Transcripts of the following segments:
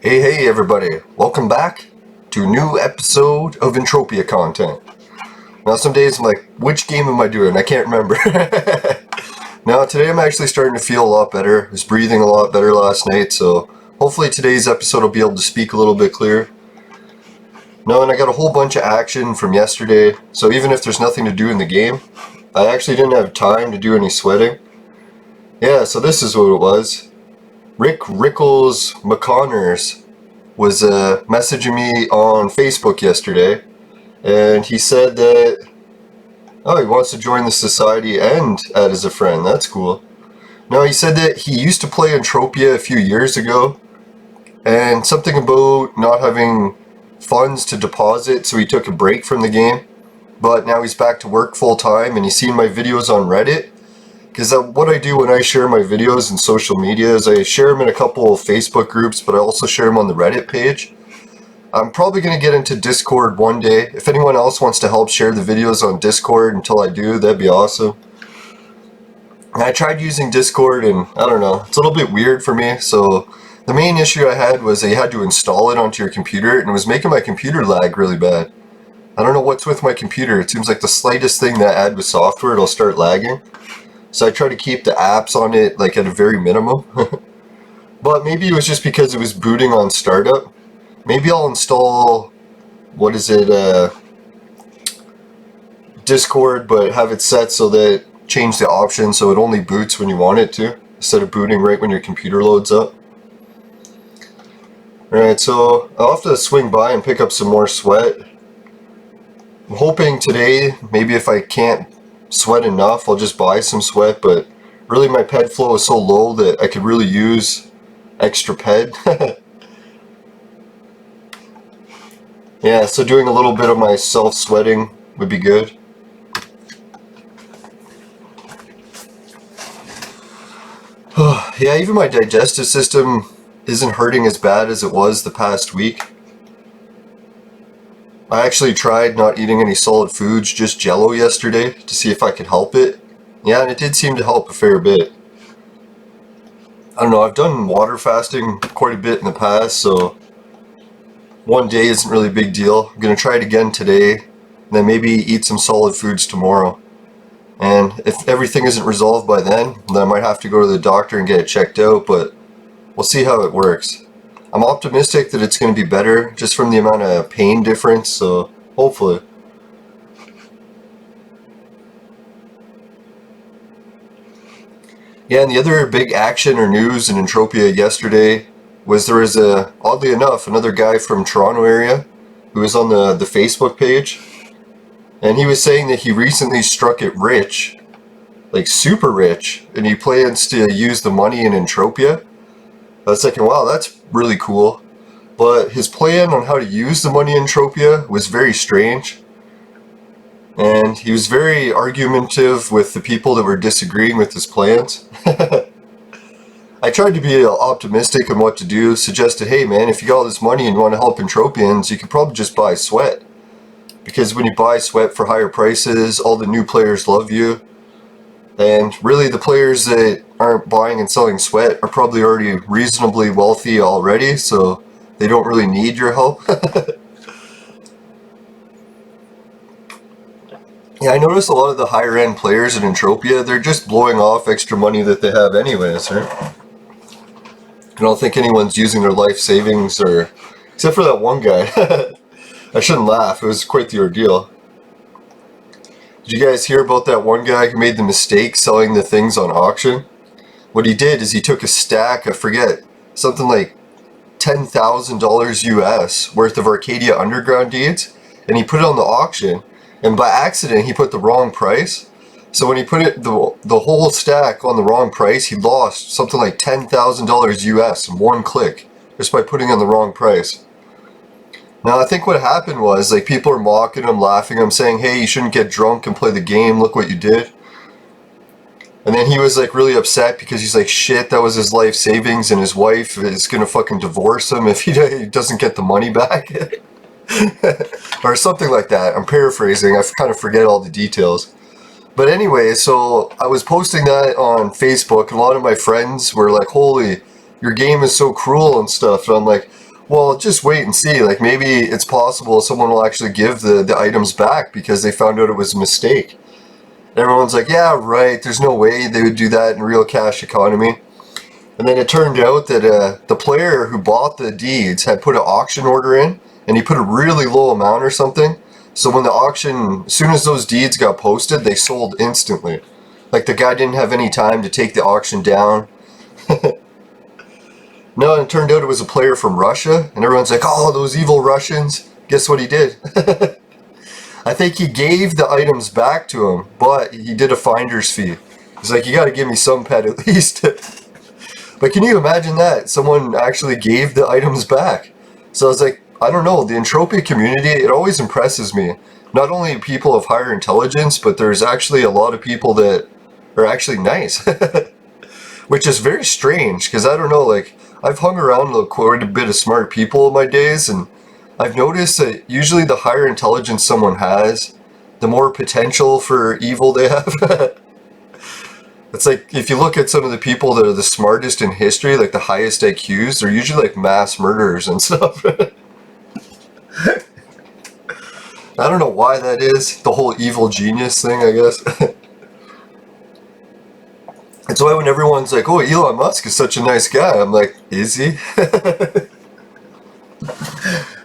Hey everybody, welcome back to a new episode of Entropia content. Now some days I'm like, which game am I doing? I can't remember. Now today I'm actually starting to feel a lot better. I was breathing a lot better last night, so hopefully today's episode will be able to speak a little bit clearer. No, and I got a whole bunch of action from yesterday, so even if there's nothing to do in the game, I actually didn't have time to do any sweating. Yeah, so this is what it was. Rick Rickles McConnors was messaging me on Facebook yesterday, and he said that, oh, he wants to join the society and add as a friend. That's cool. No, he said that he used to play Entropia a few years ago, and something about not having funds to deposit, so he took a break from the game, but now he's back to work full time, and he's seen my videos on Reddit. Because what I do when I share my videos in social media is I share them in a couple of Facebook groups, but I also share them on the Reddit page. I'm probably going to get into Discord one day. If anyone else wants to help share the videos on Discord until I do, that'd be awesome. And I tried using Discord and I don't know, it's a little bit weird for me. So the main issue I had was you had to install it onto your computer, and it was making my computer lag really bad. I don't know what's with my computer. It seems like the slightest thing that I add with software, it'll start lagging. So I try to keep the apps on it like at a very minimum. But maybe it was just because it was booting on startup. Maybe I'll install, Discord, but have it set so that change the option so it only boots when you want it to, instead of booting right when your computer loads up. Alright, so I'll have to swing by and pick up some more sweat. I'm hoping today, maybe if I can't sweat enough, I'll just buy some sweat, but really my PED flow is so low that I could really use extra PED. Yeah, so doing a little bit of my self-sweating would be good. Yeah, even my digestive system isn't hurting as bad as it was the past week. I actually tried not eating any solid foods, just Jello yesterday, to see if I could help it. Yeah, and it did seem to help a fair bit. I don't know, I've done water fasting quite a bit in the past, so one day isn't really a big deal. I'm going to try it again today, and then maybe eat some solid foods tomorrow. And if everything isn't resolved by then I might have to go to the doctor and get it checked out, but we'll see how it works. I'm optimistic that it's going to be better, just from the amount of pain difference, so hopefully. Yeah, and the other big action or news in Entropia yesterday was there was oddly enough, another guy from Toronto area who was on the Facebook page, and he was saying that he recently struck it rich, like super rich, and he plans to use the money in Entropia. I was thinking, wow, that's really cool. But his plan on how to use the money in Entropia was very strange. And he was very argumentative with the people that were disagreeing with his plans. I tried to be optimistic on what to do, suggested, hey man, if you got all this money and you want to help Entropians, you could probably just buy sweat. Because when you buy sweat for higher prices, all the new players love you. And really the players that aren't buying and selling sweat are probably already reasonably wealthy already, so they don't really need your help. Yeah, I noticed a lot of the higher end players in Entropia, they're just blowing off extra money that they have anyways, right? I don't think anyone's using their life savings, or except for that one guy. I shouldn't laugh, it was quite the ordeal. Did you guys hear about that one guy who made the mistake selling the things on auction? What he did is he took a stack, I forget, something like $10,000 US worth of Arcadia Underground deeds, and he put it on the auction, and by accident he put the wrong price. So when he put it the whole stack on the wrong price, he lost something like $10,000 US in one click, just by putting on the wrong price. Now I think what happened was, like, people are mocking him, laughing at him, saying, hey, you shouldn't get drunk and play the game, look what you did. And then he was like really upset because he's like, shit, that was his life savings, and his wife is gonna fucking divorce him if he doesn't get the money back. Or something like that. I'm paraphrasing, I kind of forget all the details. But anyway, so I was posting that on Facebook, and a lot of my friends were like, holy, your game is so cruel and stuff. And I'm like, Well, just wait and see. Like, maybe it's possible someone will actually give the items back because they found out it was a mistake. And everyone's like, yeah, right, there's no way they would do that in real cash economy. And then it turned out that the player who bought the deeds had put an auction order in, and he put a really low amount or something. So when the auction, as soon as those deeds got posted, they sold instantly. Like, the guy didn't have any time to take the auction down. No, and it turned out it was a player from Russia, and everyone's like, oh, those evil Russians. Guess what he did? I think he gave the items back to him, but he did a finder's fee. He's like, you gotta give me some PED at least. But can you imagine that? Someone actually gave the items back. So I was like, I don't know, the Entropia community, it always impresses me. Not only people of higher intelligence, but there's actually a lot of people that are actually nice. Which is very strange, because I don't know, like, I've hung around quite a bit of smart people in my days, and I've noticed that usually the higher intelligence someone has, the more potential for evil they have. It's like, if you look at some of the people that are the smartest in history, like the highest IQs, they're usually like mass murderers and stuff. I don't know why that is, the whole evil genius thing, I guess. That's why when everyone's like, oh, Elon Musk is such a nice guy, I'm like, is he?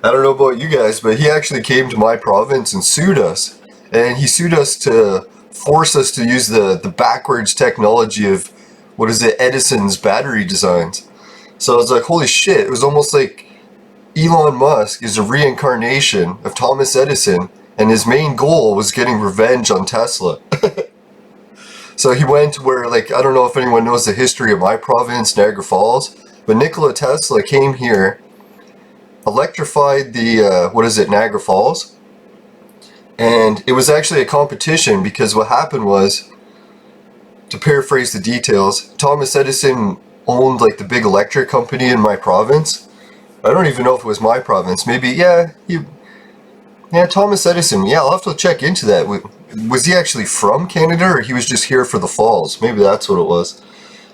I don't know about you guys, but he actually came to my province and sued us. And he sued us to force us to use the backwards technology of, what is it, Edison's battery designs. So I was like, holy shit, it was almost like Elon Musk is a reincarnation of Thomas Edison, and his main goal was getting revenge on Tesla. So he went where, like, I don't know if anyone knows the history of my province, Niagara Falls, but Nikola Tesla came here, electrified the, Niagara Falls, and it was actually a competition because what happened was, to paraphrase the details, Thomas Edison owned, like, the big electric company in my province. I don't even know if it was my province, maybe, yeah, Thomas Edison, yeah, I'll have to check into that. Was he actually from Canada, or he was just here for the falls? Maybe that's what it was.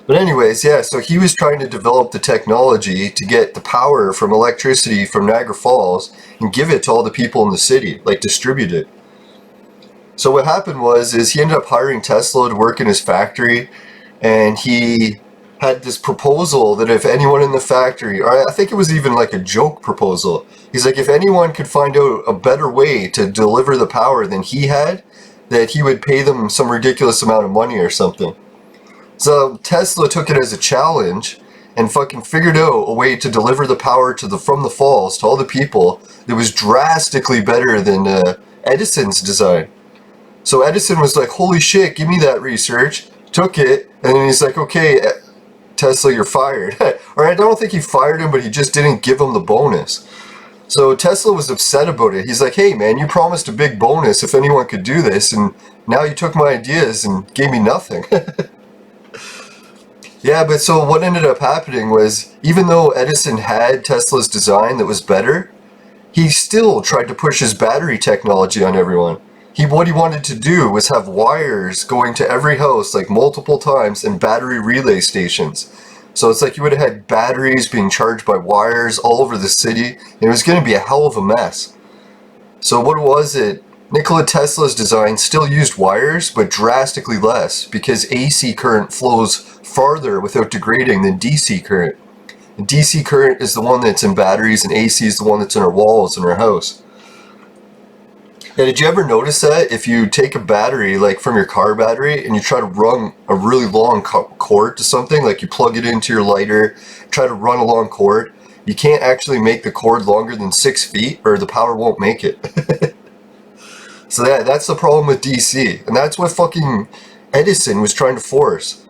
But anyways, yeah, so he was trying to develop the technology to get the power from electricity from Niagara Falls and give it to all the people in the city, like distribute it. So what happened is he ended up hiring Tesla to work in his factory, and he had this proposal that if anyone in the factory, or I think it was even like a joke proposal, he's like, if anyone could find out a better way to deliver the power than he had, that he would pay them some ridiculous amount of money or something. So Tesla took it as a challenge and fucking figured out a way to deliver the power from the falls to all the people that was drastically better than Edison's design. So Edison was like, holy shit, give me that research, took it, and then he's like, okay, Tesla, you're fired. Or I don't think he fired him, but he just didn't give him the bonus. So Tesla was upset about it. He's like, hey man, you promised a big bonus if anyone could do this, and now you took my ideas and gave me nothing. Yeah, but so what ended up happening was, even though Edison had Tesla's design that was better, he still tried to push his battery technology on everyone. What he wanted to do was have wires going to every house like multiple times and battery relay stations. So it's like you would have had batteries being charged by wires all over the city, and it was going to be a hell of a mess. So what was it? Nikola Tesla's design still used wires, but drastically less, because AC current flows farther without degrading than DC current. And DC current is the one that's in batteries, and AC is the one that's in our walls in our house. Yeah, did you ever notice that if you take a battery, like from your car battery, and you try to run a really long cord to something, like you plug it into your lighter, try to run a long cord, you can't actually make the cord longer than 6 feet, or the power won't make it. So that's the problem with DC, and that's what fucking Edison was trying to force.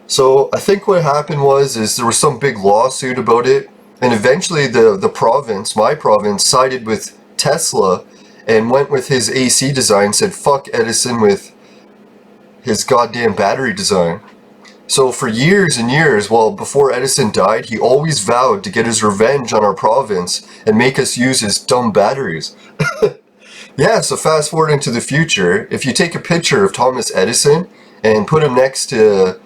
So I think what happened is there was some big lawsuit about it, and eventually the province, my province, sided with Tesla and went with his AC design, said fuck Edison with his goddamn battery design. So for years and years, well, before Edison died, he always vowed to get his revenge on our province and make us use his dumb batteries. Yeah, so fast forward into the future, if you take a picture of Thomas Edison and put him next to,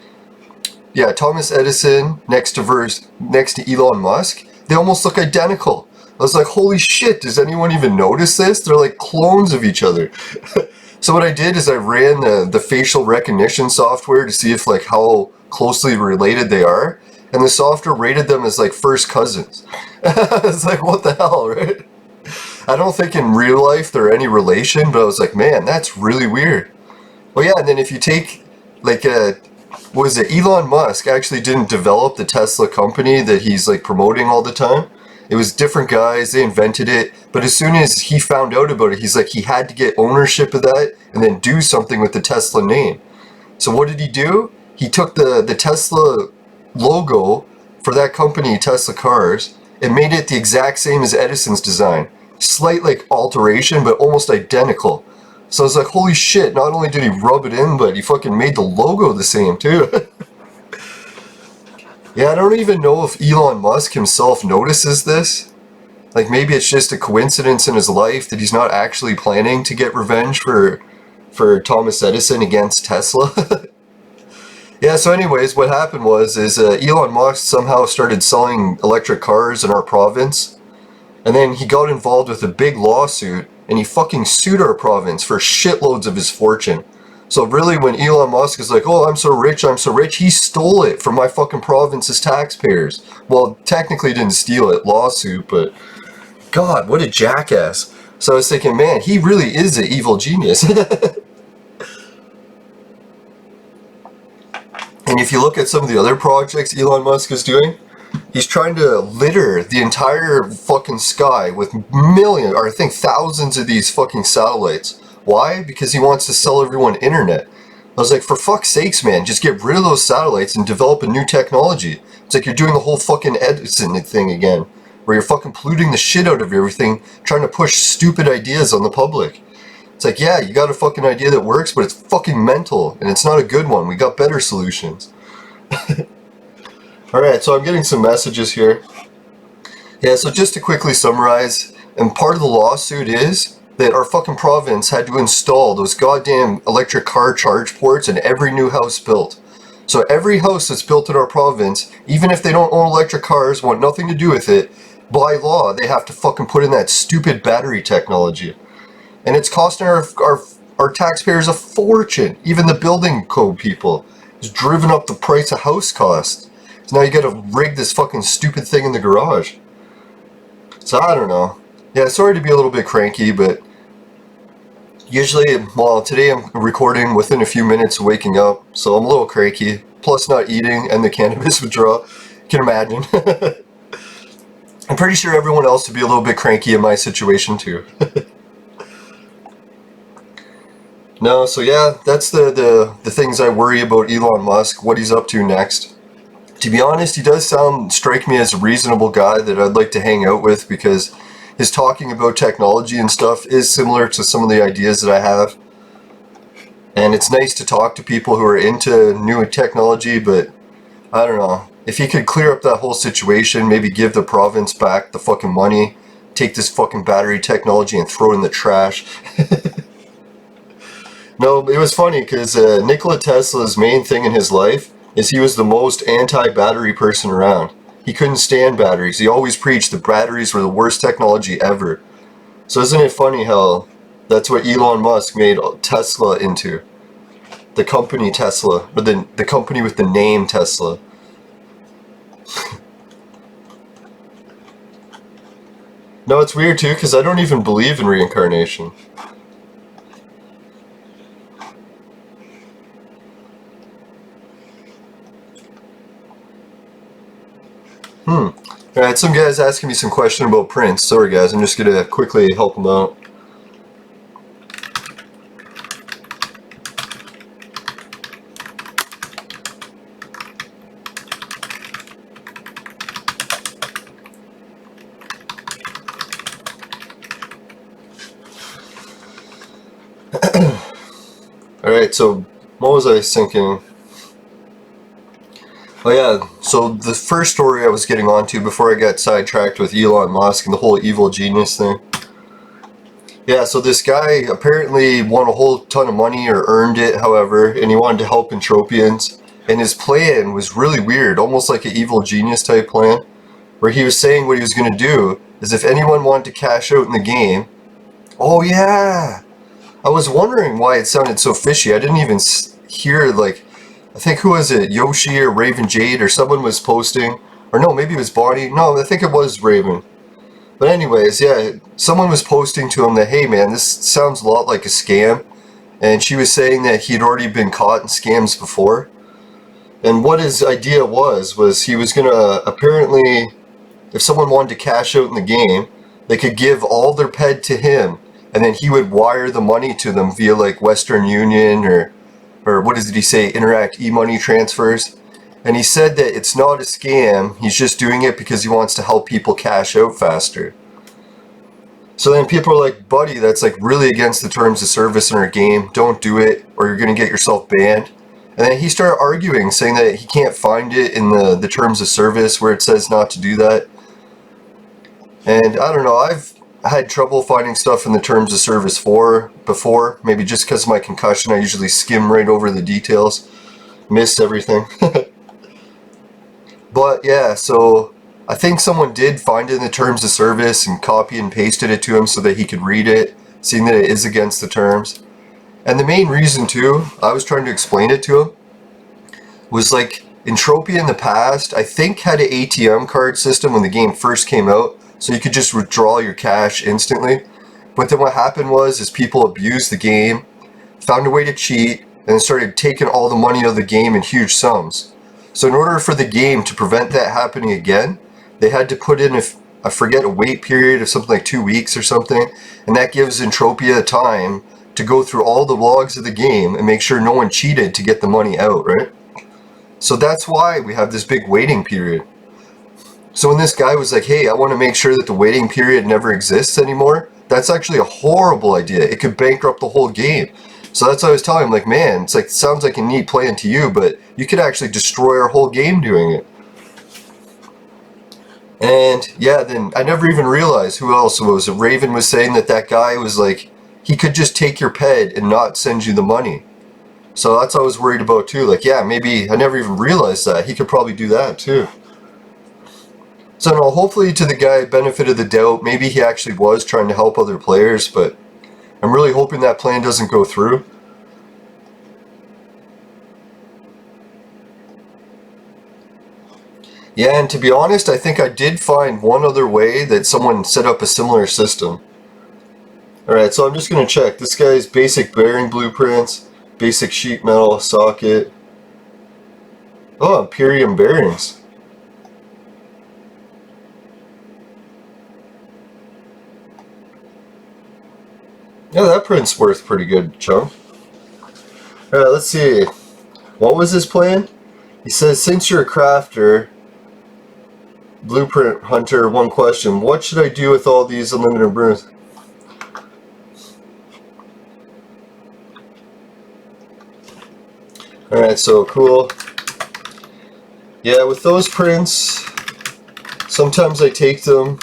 Thomas Edison next to Elon Musk, They almost look identical. I was like, holy shit, does anyone even notice this? They're like clones of each other. So what I did is I ran the facial recognition software to see if like how closely related they are. And the software rated them as like first cousins. It's like, what the hell, right? I don't think in real life they're any relation, but I was like, man, that's really weird. Well, yeah, and then if you take like what was it? Elon Musk actually didn't develop the Tesla company that he's like promoting all the time. It was different guys, they invented it, but as soon as he found out about it, he's like, he had to get ownership of that and then do something with the Tesla name. So what did he do? He took the Tesla logo for that company, Tesla Cars, and made it the exact same as Edison's design. Slight like alteration, but almost identical. So I was like, holy shit, not only did he rub it in, but he fucking made the logo the same too. Yeah, I don't even know if Elon Musk himself notices this. Like maybe it's just a coincidence in his life that he's not actually planning to get revenge for Thomas Edison against Tesla. Yeah, so anyways, what happened was Elon Musk somehow started selling electric cars in our province. And then he got involved with a big lawsuit and he fucking sued our province for shitloads of his fortune. So really when Elon Musk is like, oh, I'm so rich, he stole it from my fucking province's taxpayers. Well, technically didn't steal it, lawsuit, but God, what a jackass. So I was thinking, man, he really is an evil genius. And if you look at some of the other projects Elon Musk is doing, he's trying to litter the entire fucking sky with millions, or I think thousands of these fucking satellites. Why? Because he wants to sell everyone internet. I was like, for fuck's sakes, man, just get rid of those satellites and develop a new technology. It's like you're doing the whole fucking Edison thing again, where you're fucking polluting the shit out of everything, trying to push stupid ideas on the public. It's like, yeah, you got a fucking idea that works, but it's fucking mental, and it's not a good one. We got better solutions. Alright, so I'm getting some messages here. Yeah, so just to quickly summarize, and part of the lawsuit is that our fucking province had to install those goddamn electric car charge ports in every new house built. So every house that's built in our province, even if they don't own electric cars, want nothing to do with it, by law, they have to fucking put in that stupid battery technology. And it's costing our taxpayers a fortune. Even the building code people. It's driven up the price of house costs. So now you gotta rig this fucking stupid thing in the garage. So I don't know. Yeah, sorry to be a little bit cranky, but usually, well, today I'm recording within a few minutes of waking up, so I'm a little cranky. Plus not eating and the cannabis withdrawal. You can imagine. I'm pretty sure everyone else would be a little bit cranky in my situation too. No, so yeah, that's the things I worry about Elon Musk, what he's up to next. To be honest, he does strike me as a reasonable guy that I'd like to hang out with because his talking about technology and stuff is similar to some of the ideas that I have. And it's nice to talk to people who are into new technology, but I don't know. If he could clear up that whole situation, maybe give the province back the fucking money, take this fucking battery technology and throw it in the trash. No, it was funny because Nikola Tesla's main thing in his life is he was the most anti-battery person around. He couldn't stand batteries. He always preached that batteries were the worst technology ever. So isn't it funny how that's what Elon Musk made Tesla into? The company Tesla, or the company with the name Tesla. No, it's weird too because I don't even believe in reincarnation. Alright, some guy's asking me some question about Prince. Sorry guys, I'm just gonna quickly help him out. Alright, so what was I thinking? Oh yeah, so the first story I was getting onto before I got sidetracked with Elon Musk and the whole evil genius thing. Yeah, so this guy apparently won a whole ton of money or earned it, however, and he wanted to help Entropians. And his plan was really weird, almost like an evil genius type plan. where he was saying what he was going to do is if anyone wanted to cash out in the game. Oh yeah, I was wondering why it sounded so fishy. I didn't even hear, like, I think, who was it, Yoshi or Raven Jade or someone was posting, or no, maybe it was Bonnie. No, I think it was Raven. But anyways, yeah, someone was posting to him that, hey man, this sounds a lot like a scam. And she was saying that he'd already been caught in scams before. And what his idea was he was going to, apparently, if someone wanted to cash out in the game, they could give all their PED to him, and then he would wire the money to them via like Western Union or what did he say, Interact e-money transfers. And he said that it's not a scam, he's just doing it because he wants to help people cash out faster. So then people are like, buddy, that's like really against the terms of service in our game, don't do it or you're going to get yourself banned. And then he started arguing, saying that he can't find it in the terms of service where it says not to do that. And I don't know, I've had trouble finding stuff in the terms of service before, maybe just because of my concussion. I usually skim right over the details, miss everything. But yeah, so I think someone did find it in the terms of service and copy and pasted it to him so that he could read it, seeing that it is against the terms. And the main reason too, I was trying to explain it to him, was like Entropia in the past, I think, had an ATM card system when the game first came out, so you could just withdraw your cash instantly. But then what happened is people abused the game, found a way to cheat, and started taking all the money out of the game in huge sums. So in order for the game to prevent that happening again, they had to put in, I forget, a wait period of something like 2 weeks or something, and that gives Entropia time to go through all the logs of the game and make sure no one cheated to get the money out, right? So that's why we have this big waiting period. So when this guy was like, hey, I want to make sure that the waiting period never exists anymore, that's actually a horrible idea. It could bankrupt the whole game. So that's what I was telling him, like, man, it's like, sounds like a neat plan to you, but you could actually destroy our whole game doing it. And yeah, then I never even realized who else it was. Raven was saying that guy was like, he could just take your PED and not send you the money. So that's what I was worried about too. Like, yeah, maybe I never even realized that. He could probably do that too. So no, hopefully to the guy, benefit of the doubt, maybe he actually was trying to help other players, but I'm really hoping that plan doesn't go through. Yeah, and to be honest, I think I did find one other way that someone set up a similar system. Alright, so I'm just going to check. This guy's basic bearing blueprints, basic sheet metal socket. Oh, Imperium bearings. Yeah, that print's worth pretty good chunk. Alright, let's see. What was his plan? He says, since you're a crafter, blueprint hunter, one question. What should I do with all these unlimited blueprints? Alright, so cool. Yeah, with those prints, sometimes I take them.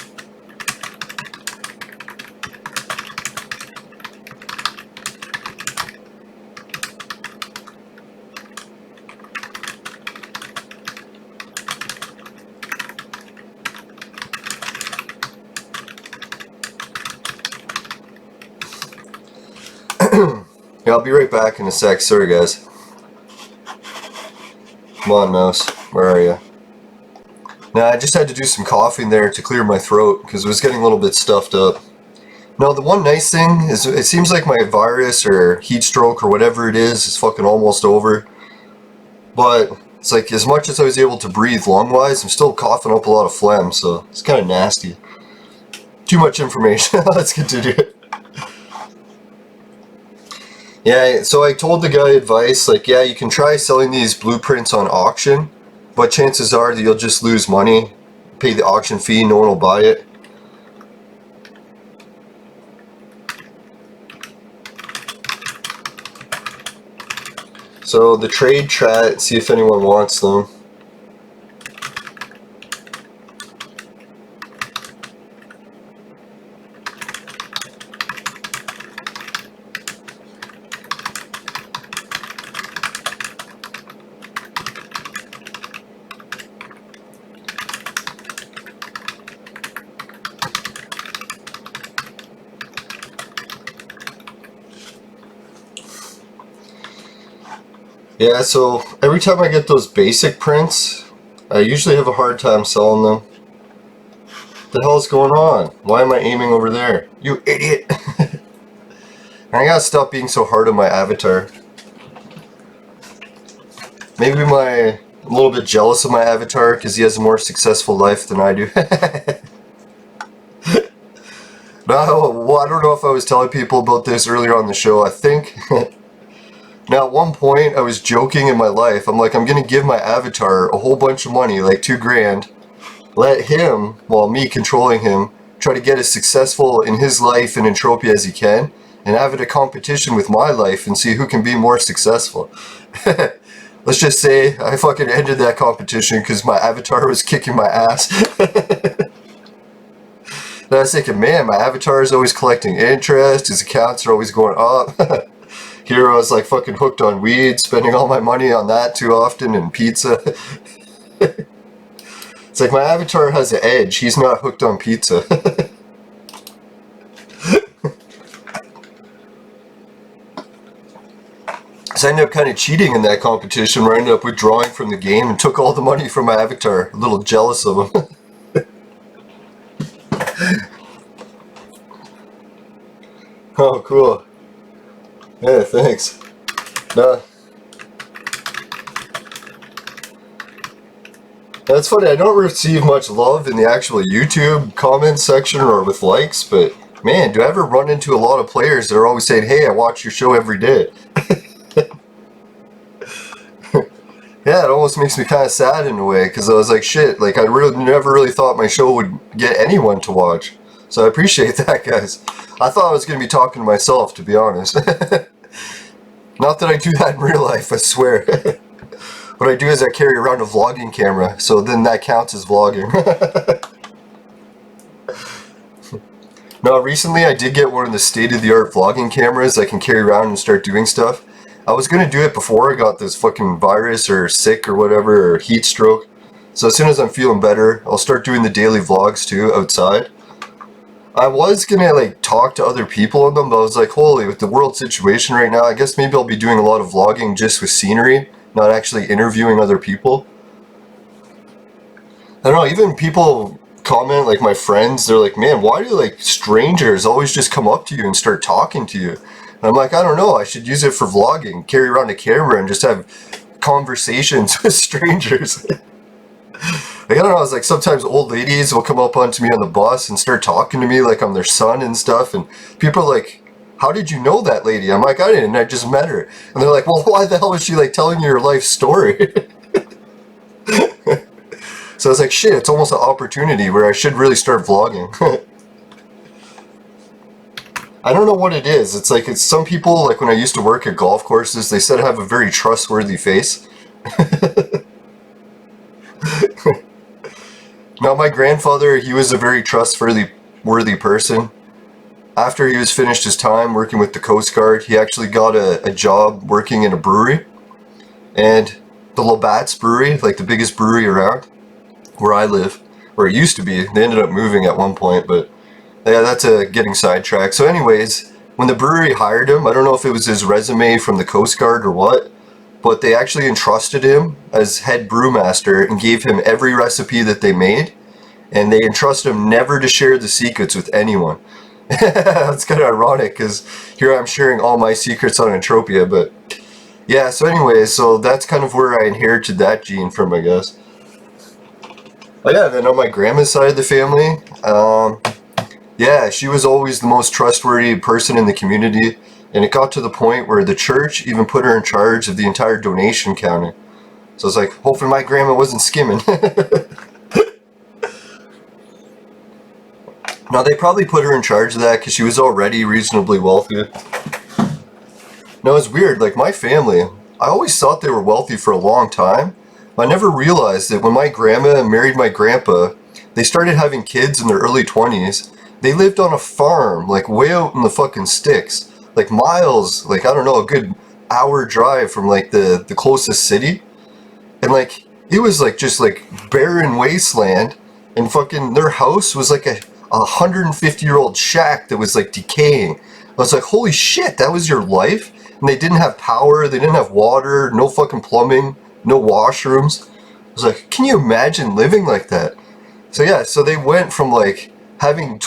Yeah, I'll be right back in a sec. Sorry, guys. Come on, mouse. Where are you? Now, I just had to do some coughing there to clear my throat because it was getting a little bit stuffed up. Now, the one nice thing is it seems like my virus or heat stroke or whatever it is fucking almost over. But it's like, as much as I was able to breathe lung-wise, I'm still coughing up a lot of phlegm, so it's kind of nasty. Too much information. Let's continue. Yeah, so I told the guy advice, like, yeah, you can try selling these blueprints on auction, but chances are that you'll just lose money, pay the auction fee, no one will buy it. So the trade chat, see if anyone wants them. Yeah, so every time I get those basic prints, I usually have a hard time selling them. What the hell's going on? Why am I aiming over there? You idiot! I gotta stop being so hard on my avatar. Maybe I'm a little bit jealous of my avatar because he has a more successful life than I do. No, well, I don't know if I was telling people about this earlier on the show. I think now at one point I was joking in my life. I'm like, I'm gonna give my avatar a whole bunch of money, like $2 grand. Let him, while me controlling him, try to get as successful in his life in Entropia as he can, and have it a competition with my life and see who can be more successful. Let's just say I fucking ended that competition because my avatar was kicking my ass. And I was thinking, man, my avatar is always collecting interest, his accounts are always going up. Here I was like fucking hooked on weed, spending all my money on that too often, and pizza. It's like my avatar has an edge, he's not hooked on pizza. So I ended up kind of cheating in that competition where I ended up withdrawing from the game and took all the money from my avatar. A little jealous of him. Oh, cool. Yeah, thanks. Nah. That's funny, I don't receive much love in the actual YouTube comment section or with likes, but man, do I ever run into a lot of players that are always saying, hey, I watch your show every day. Yeah, it almost makes me kind of sad in a way, because I was like, shit, like I really never really thought my show would get anyone to watch. So I appreciate that, guys. I thought I was going to be talking to myself, to be honest. Not that I do that in real life, I swear. What I do is I carry around a vlogging camera, so then that counts as vlogging. Now, recently I did get one of the state-of-the-art vlogging cameras I can carry around and start doing stuff. I was going to do it before I got this fucking virus or sick or whatever, or heat stroke. So as soon as I'm feeling better, I'll start doing the daily vlogs too, outside. I was going to like talk to other people on them, but I was like, holy, with the world situation right now, I guess maybe I'll be doing a lot of vlogging just with scenery, not actually interviewing other people. I don't know, even people comment, like my friends, they're like, man, why do like strangers always just come up to you and start talking to you? And I'm like, I don't know, I should use it for vlogging, carry around a camera and just have conversations with strangers. Like, I don't know, it's like sometimes old ladies will come up onto me on the bus and start talking to me like I'm their son and stuff, and people are like, how did you know that lady? I'm like, I didn't, I just met her. And they're like, well, why the hell is she like telling you your life story? So I was like, shit, it's almost an opportunity where I should really start vlogging. I don't know what it is. It's like, it's some people, like when I used to work at golf courses, they said I have a very trustworthy face. Now, my grandfather, he was a very trustworthy person. After he was finished his time working with the Coast Guard, he actually got a job working in a brewery. And the Labatt's Brewery, like the biggest brewery around, where I live, or it used to be, they ended up moving at one point, but yeah, that's getting sidetracked. So anyways, when the brewery hired him, I don't know if it was his resume from the Coast Guard or what, but they actually entrusted him as head brewmaster and gave him every recipe that they made, and they entrusted him never to share the secrets with anyone. That's kind of ironic, because here I'm sharing all my secrets on Entropia, but yeah, so anyways, so that's kind of where I inherited that gene from, I guess. Oh yeah, then on my grandma's side of the family, yeah, she was always the most trustworthy person in the community, and it got to the point where the church even put her in charge of the entire donation counting. So it's like, hopefully my grandma wasn't skimming. Now, they probably put her in charge of that because she was already reasonably wealthy. Now, it's weird, like my family, I always thought they were wealthy for a long time. I never realized that when my grandma married my grandpa, they started having kids in their early 20s. They lived on a farm, like way out in the fucking sticks. Like miles, like I don't know, a good hour drive from like the closest city. And like, it was like just like barren wasteland. And fucking their house was like a 150-year-old shack that was like decaying. I was like, holy shit, that was your life? And and they didn't have power, they didn't have water, no fucking plumbing, no washrooms. I was like, can you imagine living like that? So yeah, so they went from like having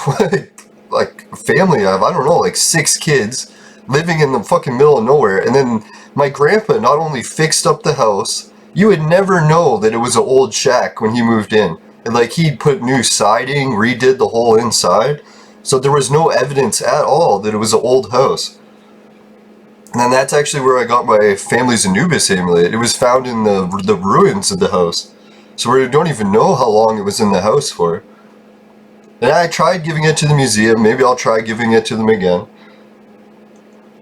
like a family of, I don't know, like 6 kids living in the fucking middle of nowhere, and then my grandpa not only fixed up the house, you would never know that it was an old shack when he moved in. And like he'd put new siding, redid the whole inside, so there was no evidence at all that it was an old house. And then that's actually where I got my family's Anubis amulet. It was found in the ruins of the house. So we don't even know how long it was in the house for. And I tried giving it to the museum. Maybe I'll try giving it to them again.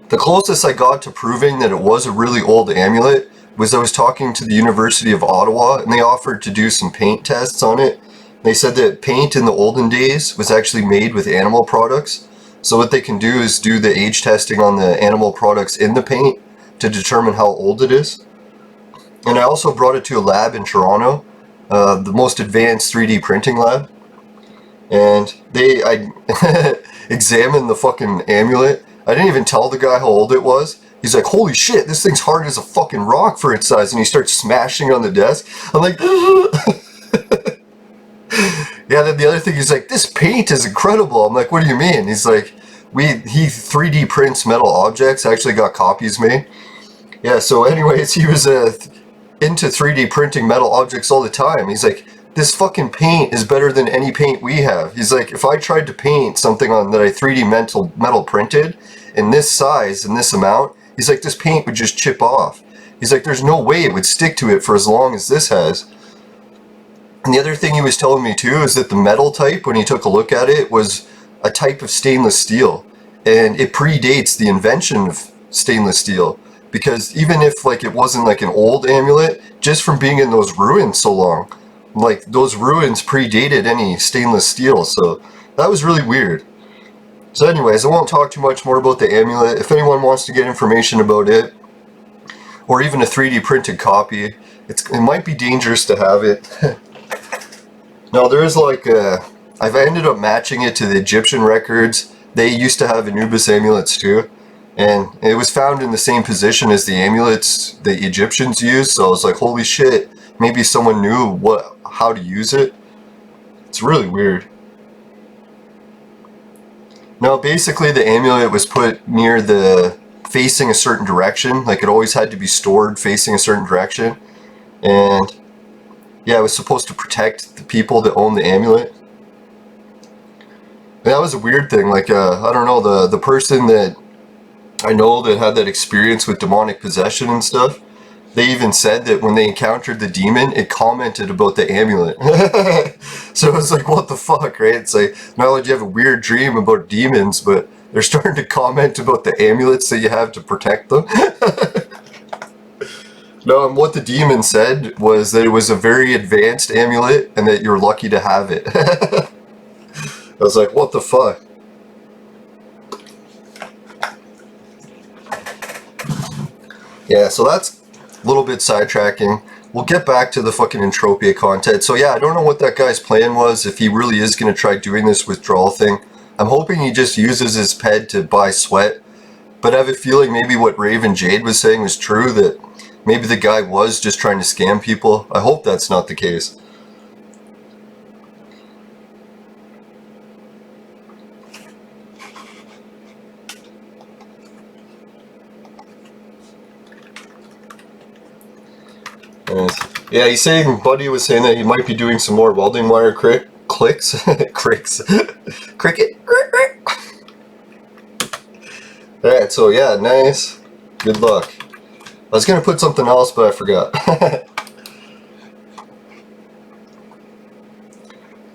The closest I got to proving that it was a really old amulet was I was talking to the University of Ottawa, and they offered to do some paint tests on it. They said that paint in the olden days was actually made with animal products. So what they can do is do the age testing on the animal products in the paint to determine how old it is. And I also brought it to a lab in Toronto, the most advanced 3D printing lab. And I examined the fucking amulet. I didn't even tell the guy how old it was. He's like, holy shit, this thing's hard as a fucking rock for its size. And he starts smashing on the desk. I'm like, yeah, then the other thing, he's like, this paint is incredible. I'm like, what do you mean? He's like, he 3D prints metal objects. I actually got copies made. Yeah, so anyways, he was into 3D printing metal objects all the time. He's like, this fucking paint is better than any paint we have. He's like, if I tried to paint something on that I 3D metal printed in this size and this amount, he's like, this paint would just chip off. He's like, there's no way it would stick to it for as long as this has. And the other thing he was telling me too is that the metal type, when he took a look at it, was a type of stainless steel. And it predates the invention of stainless steel. Because even if like it wasn't like an old amulet, just from being in those ruins so long, like those ruins predated any stainless steel. So that was really weird. So anyways, I won't talk too much more about the amulet. If anyone wants to get information about it, or even a 3D printed copy, it might be dangerous to have it. Now there is like I've ended up matching it to the Egyptian records. They used to have Anubis amulets too, and it was found in the same position as the amulets the Egyptians used. So I was like, holy shit, maybe someone knew how to use it. It's really weird. Now basically the amulet was put near the facing a certain direction, like it always had to be stored facing a certain direction, and yeah, it was supposed to protect the people that own the amulet. And that was a weird thing, like I don't know, the person that I know that had that experience with demonic possession and stuff, they even said that when they encountered the demon, it commented about the amulet. So it was like, what the fuck, right? It's like, not only do you have a weird dream about demons, but they're starting to comment about the amulets that you have to protect them. No, and what the demon said was that it was a very advanced amulet and that you're lucky to have it. I was like, what the fuck? Yeah, so that's a little bit sidetracking. We'll get back to the fucking Entropia content. So yeah, I don't know what that guy's plan was, if he really is going to try doing this withdrawal thing. I'm hoping he just uses his PED to buy sweat. But I have a feeling maybe what Raven Jade was saying was true, that maybe the guy was just trying to scam people. I hope that's not the case. Yeah, he's saying, Buddy was saying that he might be doing some more welding wire clicks. Cricket. Alright, so yeah, nice. Good luck. I was going to put something else, but I forgot.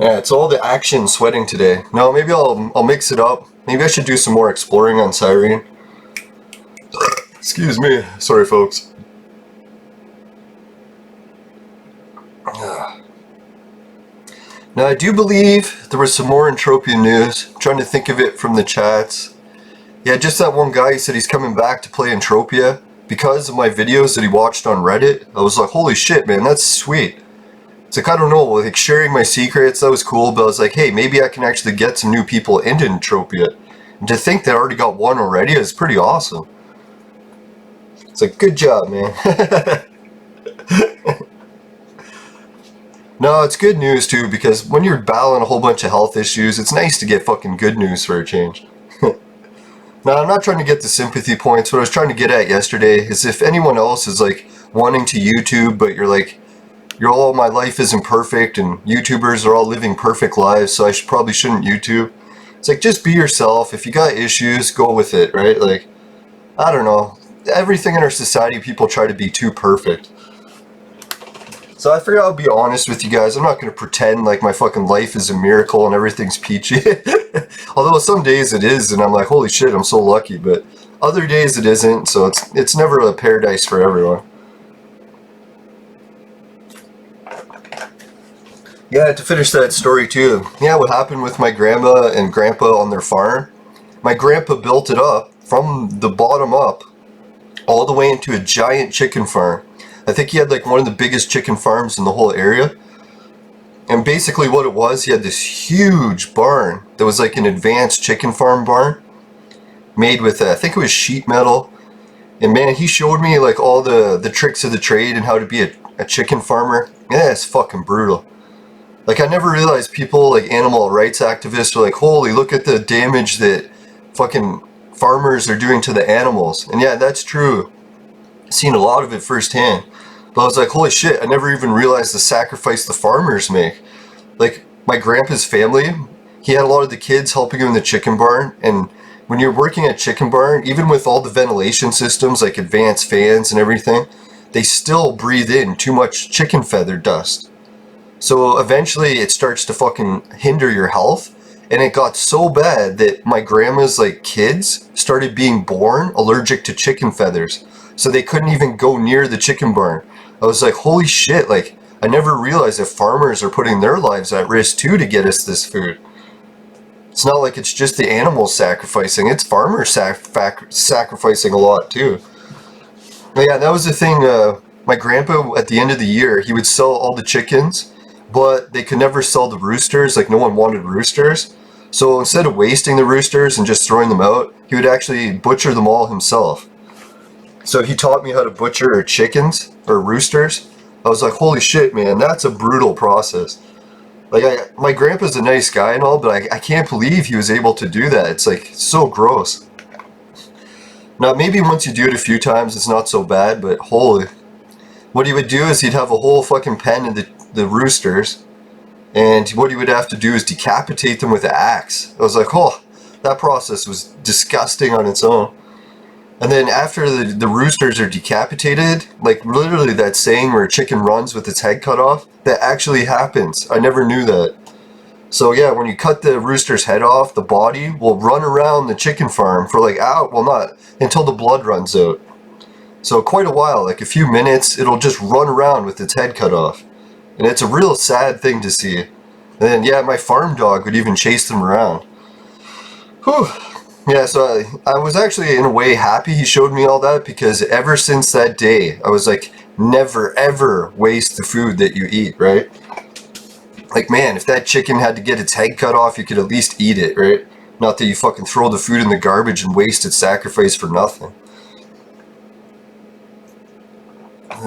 Alright, so all the action sweating today. No, maybe I'll mix it up. Maybe I should do some more exploring on Cyrene. Excuse me. Sorry, folks. Now, I do believe there was some more Entropia news. I'm trying to think of it from the chats. Yeah, just that one guy, he said he's coming back to play Entropia because of my videos that he watched on Reddit. I was like, holy shit, man, that's sweet. It's like, I don't know, like sharing my secrets, that was cool, but I was like, hey, maybe I can actually get some new people into Entropia. And to think they already got one already is pretty awesome. It's like, good job, man. No, it's good news too, because when you're battling a whole bunch of health issues, it's nice to get fucking good news for a change. Now, I'm not trying to get the sympathy points. What I was trying to get at yesterday is if anyone else is like wanting to YouTube, but you're like, oh, my life isn't perfect and YouTubers are all living perfect lives, so I probably shouldn't YouTube. It's like, just be yourself. If you got issues, go with it, right? Like, I don't know. Everything in our society, people try to be too perfect. So I figured I'll be honest with you guys. I'm not going to pretend like my fucking life is a miracle and everything's peachy. Although some days it is, and I'm like, holy shit, I'm so lucky. But other days it isn't, so it's never a paradise for everyone. Yeah, to finish that story too. Yeah, what happened with my grandma and grandpa on their farm. My grandpa built it up from the bottom up all the way into a giant chicken farm. I think he had like one of the biggest chicken farms in the whole area. And basically what it was, he had this huge barn that was like an advanced chicken farm barn made with, I think it was sheet metal. And man, he showed me like all the tricks of the trade and how to be a chicken farmer. Yeah, it's fucking brutal. Like, I never realized people like animal rights activists are like, holy, look at the damage that fucking farmers are doing to the animals. And yeah, that's true. I've seen a lot of it firsthand. But I was like, holy shit, I never even realized the sacrifice the farmers make. Like, my grandpa's family, he had a lot of the kids helping him in the chicken barn. And when you're working at chicken barn, even with all the ventilation systems, like advanced fans and everything, they still breathe in too much chicken feather dust. So eventually it starts to fucking hinder your health. And it got so bad that my grandma's like kids started being born allergic to chicken feathers. So they couldn't even go near the chicken barn. I was like, holy shit, like, I never realized that farmers are putting their lives at risk too to get us this food. It's not like it's just the animals sacrificing, it's farmers sacrificing a lot too. But yeah, that was the thing, my grandpa at the end of the year, he would sell all the chickens, but they could never sell the roosters, like no one wanted roosters. So instead of wasting the roosters and just throwing them out, he would actually butcher them all himself. So he taught me how to butcher chickens, or roosters. I was like, holy shit, man, that's a brutal process. Like, my grandpa's a nice guy and all, but I can't believe he was able to do that. It's like, so gross. Now, maybe once you do it a few times, it's not so bad, but holy. What he would do is he'd have a whole fucking pen in the roosters, and what he would have to do is decapitate them with an axe. I was like, oh, that process was disgusting on its own. And then after the roosters are decapitated, like literally that saying where a chicken runs with its head cut off, that actually happens. I never knew that. So yeah, when you cut the rooster's head off, the body will run around the chicken farm for like, well, not until the blood runs out. So quite a while, like a few minutes, it'll just run around with its head cut off. And it's a real sad thing to see. And then yeah, my farm dog would even chase them around. Whew. Yeah, so I was actually in a way happy he showed me all that, because ever since that day, I was like, never ever waste the food that you eat, right? Like, man, if that chicken had to get its head cut off, you could at least eat it, right? Not that you fucking throw the food in the garbage and waste its sacrifice for nothing.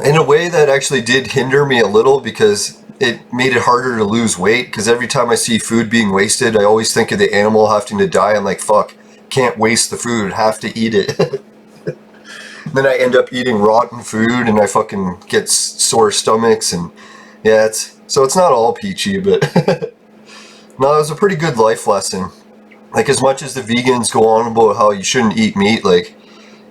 In a way, that actually did hinder me a little, because it made it harder to lose weight, because every time I see food being wasted, I always think of the animal having to die. I'm like, fuck, can't waste the food, have to eat it. Then I end up eating rotten food and I fucking get sore stomachs, and yeah, so it's not all peachy, but no, it was a pretty good life lesson. Like, as much as the vegans go on about how you shouldn't eat meat, like,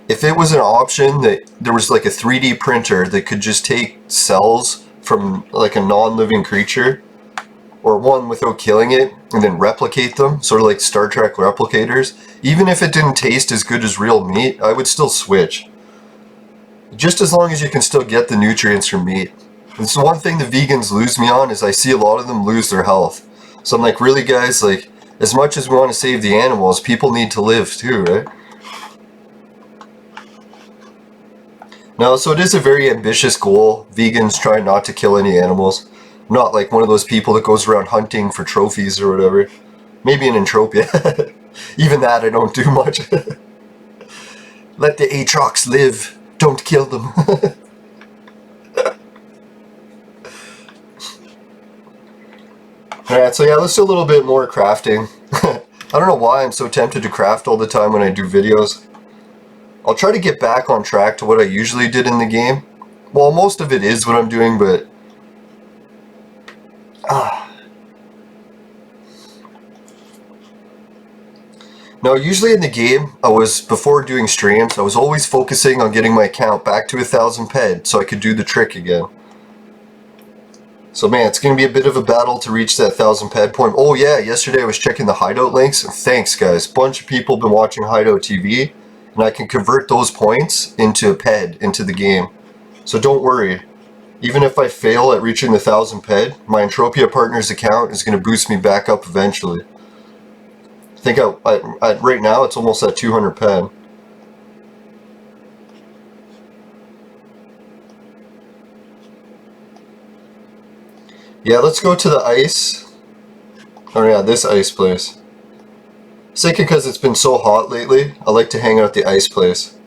if it was an option that there was like a 3D printer that could just take cells from like a non-living creature, or one without killing it, and then replicate them, sort of like Star Trek replicators, even if it didn't taste as good as real meat, I would still switch. Just as long as you can still get the nutrients from meat. And so one thing the vegans lose me on is I see a lot of them lose their health. So I'm like, really guys, like, as much as we want to save the animals, people need to live too, right? Now, so it is a very ambitious goal. Vegans try not to kill any animals. I'm not like one of those people that goes around hunting for trophies or whatever. Maybe in Entropia. Even that I don't do much. Let the Aatrox live. Don't kill them. Alright, so yeah, let's do a little bit more crafting. I don't know why I'm so tempted to craft all the time when I do videos. I'll try to get back on track to what I usually did in the game. Well, most of it is what I'm doing, but... Now, usually in the game, before doing streams, I was always focusing on getting my account back to 1,000 PED so I could do the trick again. So man, it's going to be a bit of a battle to reach that 1,000 PED point. Oh yeah, yesterday I was checking the hideout links, and thanks guys, a bunch of people have been watching Hideout TV, and I can convert those points into PED, into the game. So don't worry, even if I fail at reaching the 1,000 PED, my Entropia partner's account is going to boost me back up eventually. I think right now it's almost at 200 PED. Yeah, let's go to the ice. Oh yeah, this ice place. I think because it's been so hot lately, I like to hang out at the ice place.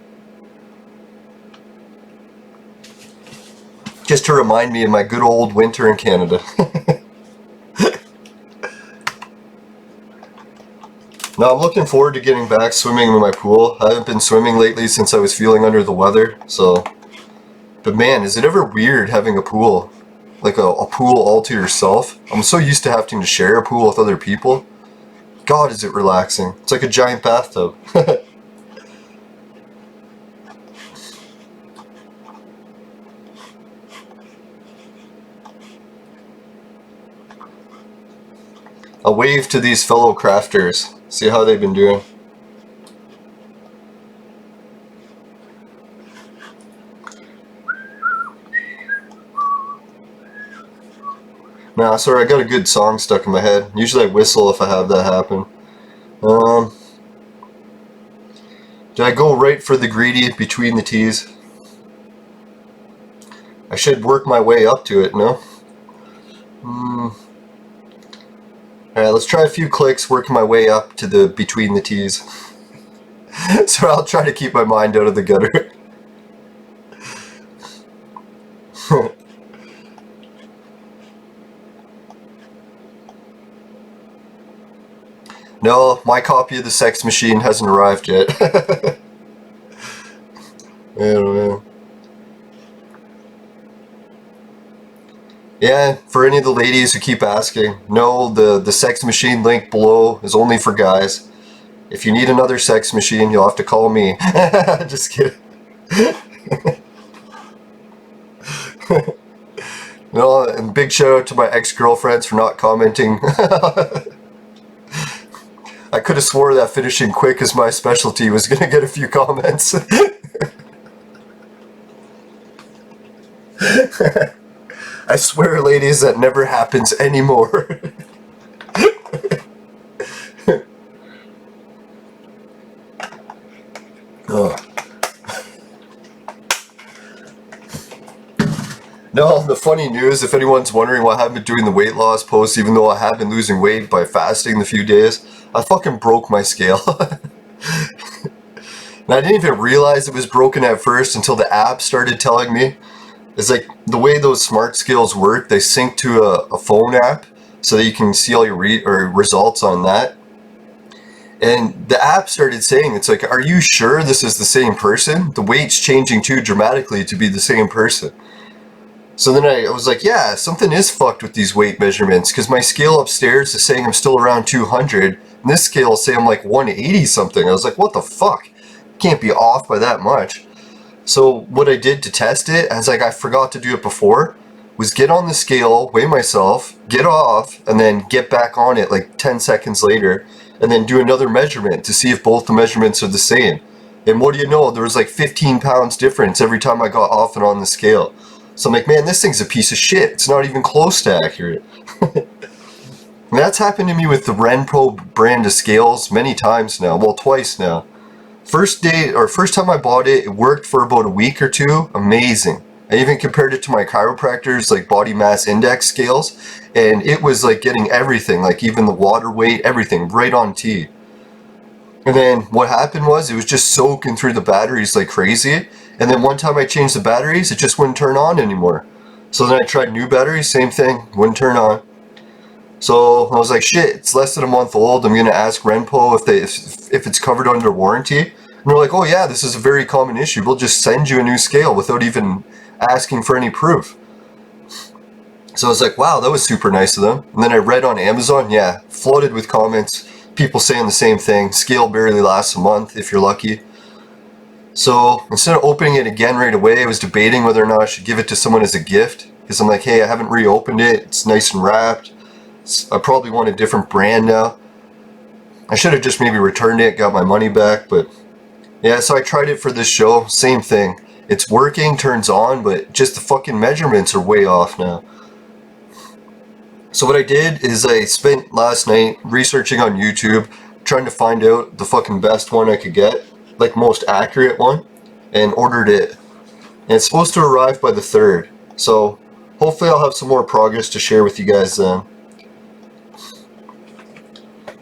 Just to remind me of my good old winter in Canada. Now I'm looking forward to getting back swimming in my pool. I haven't been swimming lately since I was feeling under the weather, so... But man, is it ever weird having a pool? Like a pool all to yourself. I'm so used to having to share a pool with other people. God, is it relaxing. It's like a giant bathtub. A wave to these fellow crafters. See how they've been doing. Nah, sorry, I got a good song stuck in my head. Usually I whistle if I have that happen. Did I go right for the greedy between the T's? I should work my way up to it, no? Alright, let's try a few clicks, working my way up to the between the T's. So I'll try to keep my mind out of the gutter. No, my copy of the Sex Machine hasn't arrived yet. I don't know. Yeah, for any of the ladies who keep asking, no, the Sex Machine link below is only for guys. If you need another Sex Machine, you'll have to call me. Just kidding. No, and big shout out to my ex-girlfriends for not commenting. I could have swore that finishing quick as my specialty was going to get a few comments. I swear, ladies, that never happens anymore. Oh. No, the funny news, if anyone's wondering why I haven't been doing the weight loss posts, even though I have been losing weight by fasting the few days, I fucking broke my scale. And I didn't even realize it was broken at first until the app started telling me. It's like the way those smart scales work, they sync to a phone app so that you can see all your results on that. And the app started saying, it's like, are you sure this is the same person? The weight's changing too dramatically to be the same person. So then I was like, yeah, something is fucked with these weight measurements, because my scale upstairs is saying I'm still around 200, and this scale is saying I'm like 180 something. I was like, what the fuck? Can't be off by that much. So what I did to test it, as like I forgot to do it before, was get on the scale, weigh myself, get off, and then get back on it like 10 seconds later, and then do another measurement to see if both the measurements are the same. And what do you know, there was like 15 pounds difference every time I got off and on the scale. So I'm like, man, this thing's a piece of shit. It's not even close to accurate. And that's happened to me with the Renpro brand of scales many times now. Well, twice now. First time I bought it, it worked for about a week or two. Amazing. I even compared it to my chiropractor's like body mass index scales, and it was like getting everything, like even the water weight, everything right on T. And then what happened was it was just soaking through the batteries like crazy, And then one time I changed the batteries, it just wouldn't turn on anymore. So then I tried new batteries, same thing, wouldn't turn on. So I was like, shit, it's less than a month old. I'm gonna ask Renpo if it's covered under warranty. And they're like, oh yeah, this is a very common issue. We'll just send you a new scale without even asking for any proof. So I was like, wow, that was super nice of them. And then I read on Amazon, yeah, flooded with comments, people saying the same thing. Scale barely lasts a month if you're lucky. So instead of opening it again right away, I was debating whether or not I should give it to someone as a gift. Because I'm like, hey, I haven't reopened it. It's nice and wrapped. I probably want a different brand now. I should have just maybe returned it, got my money back. But yeah, so I tried it for this show. Same thing. It's working, turns on, but just the fucking measurements are way off now. So what I did is I spent last night researching on YouTube, trying to find out the fucking best one I could get, like most accurate one, and ordered it. And it's supposed to arrive by the 3rd. So hopefully I'll have some more progress to share with you guys then.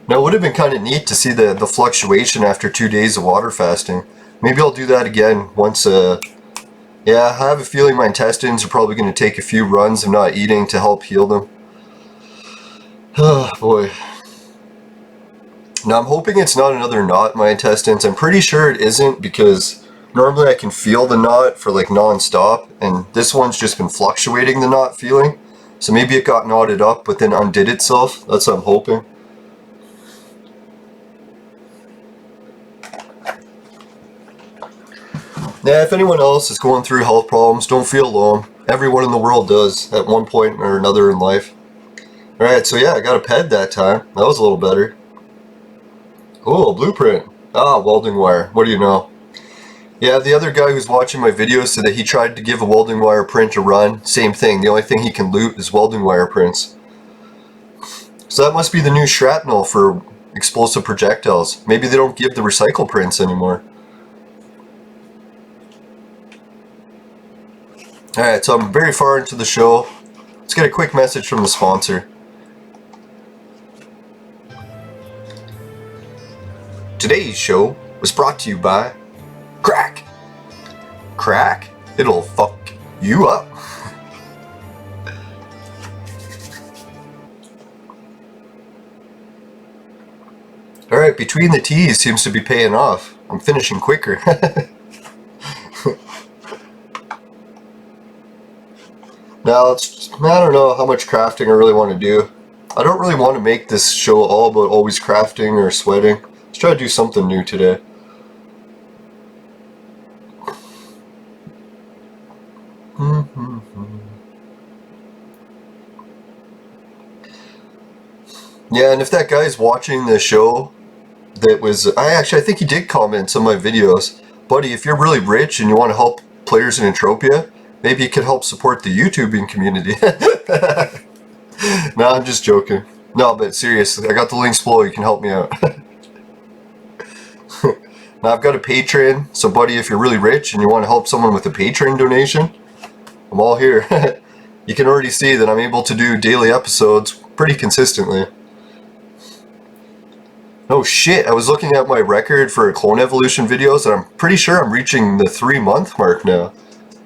Now it would have been kind of neat to see the fluctuation after 2 days of water fasting. Maybe I'll do that again once, yeah, I have a feeling my intestines are probably going to take a few runs of not eating to help heal them. Oh boy. Now I'm hoping it's not another knot in my intestines. I'm pretty sure it isn't because normally I can feel the knot for like non-stop, and this one's just been fluctuating the knot feeling. So maybe it got knotted up but then undid itself. That's what I'm hoping. Yeah, if anyone else is going through health problems, don't feel alone. Everyone in the world does at one point or another in life. Alright, so yeah, I got a PED that time. That was a little better. Oh, a blueprint. Ah, welding wire. What do you know? Yeah, the other guy who's watching my videos said that he tried to give a welding wire print a run. Same thing. The only thing he can loot is welding wire prints. So that must be the new shrapnel for explosive projectiles. Maybe they don't give the recycle prints anymore. Alright, so I'm very far into the show. Let's get a quick message from the sponsor. Today's show was brought to you by Crack. Crack? It'll fuck you up. Alright, between the T's seems to be paying off. I'm finishing quicker. Now, I don't know how much crafting I really want to do. I don't really want to make this show all about always crafting or sweating. Let's try to do something new today. Yeah, and if that guy's watching the show, I think he did comment on my videos. Buddy, if you're really rich and you want to help players in Entropia, maybe you could help support the YouTubing community. No, I'm just joking. No, but seriously, I got the links below, you can help me out. Now I've got a Patreon, so buddy, if you're really rich and you want to help someone with a Patreon donation, I'm all here. You can already see that I'm able to do daily episodes pretty consistently. Oh shit, I was looking at my record for clone evolution videos and I'm pretty sure I'm reaching the 3-month mark now.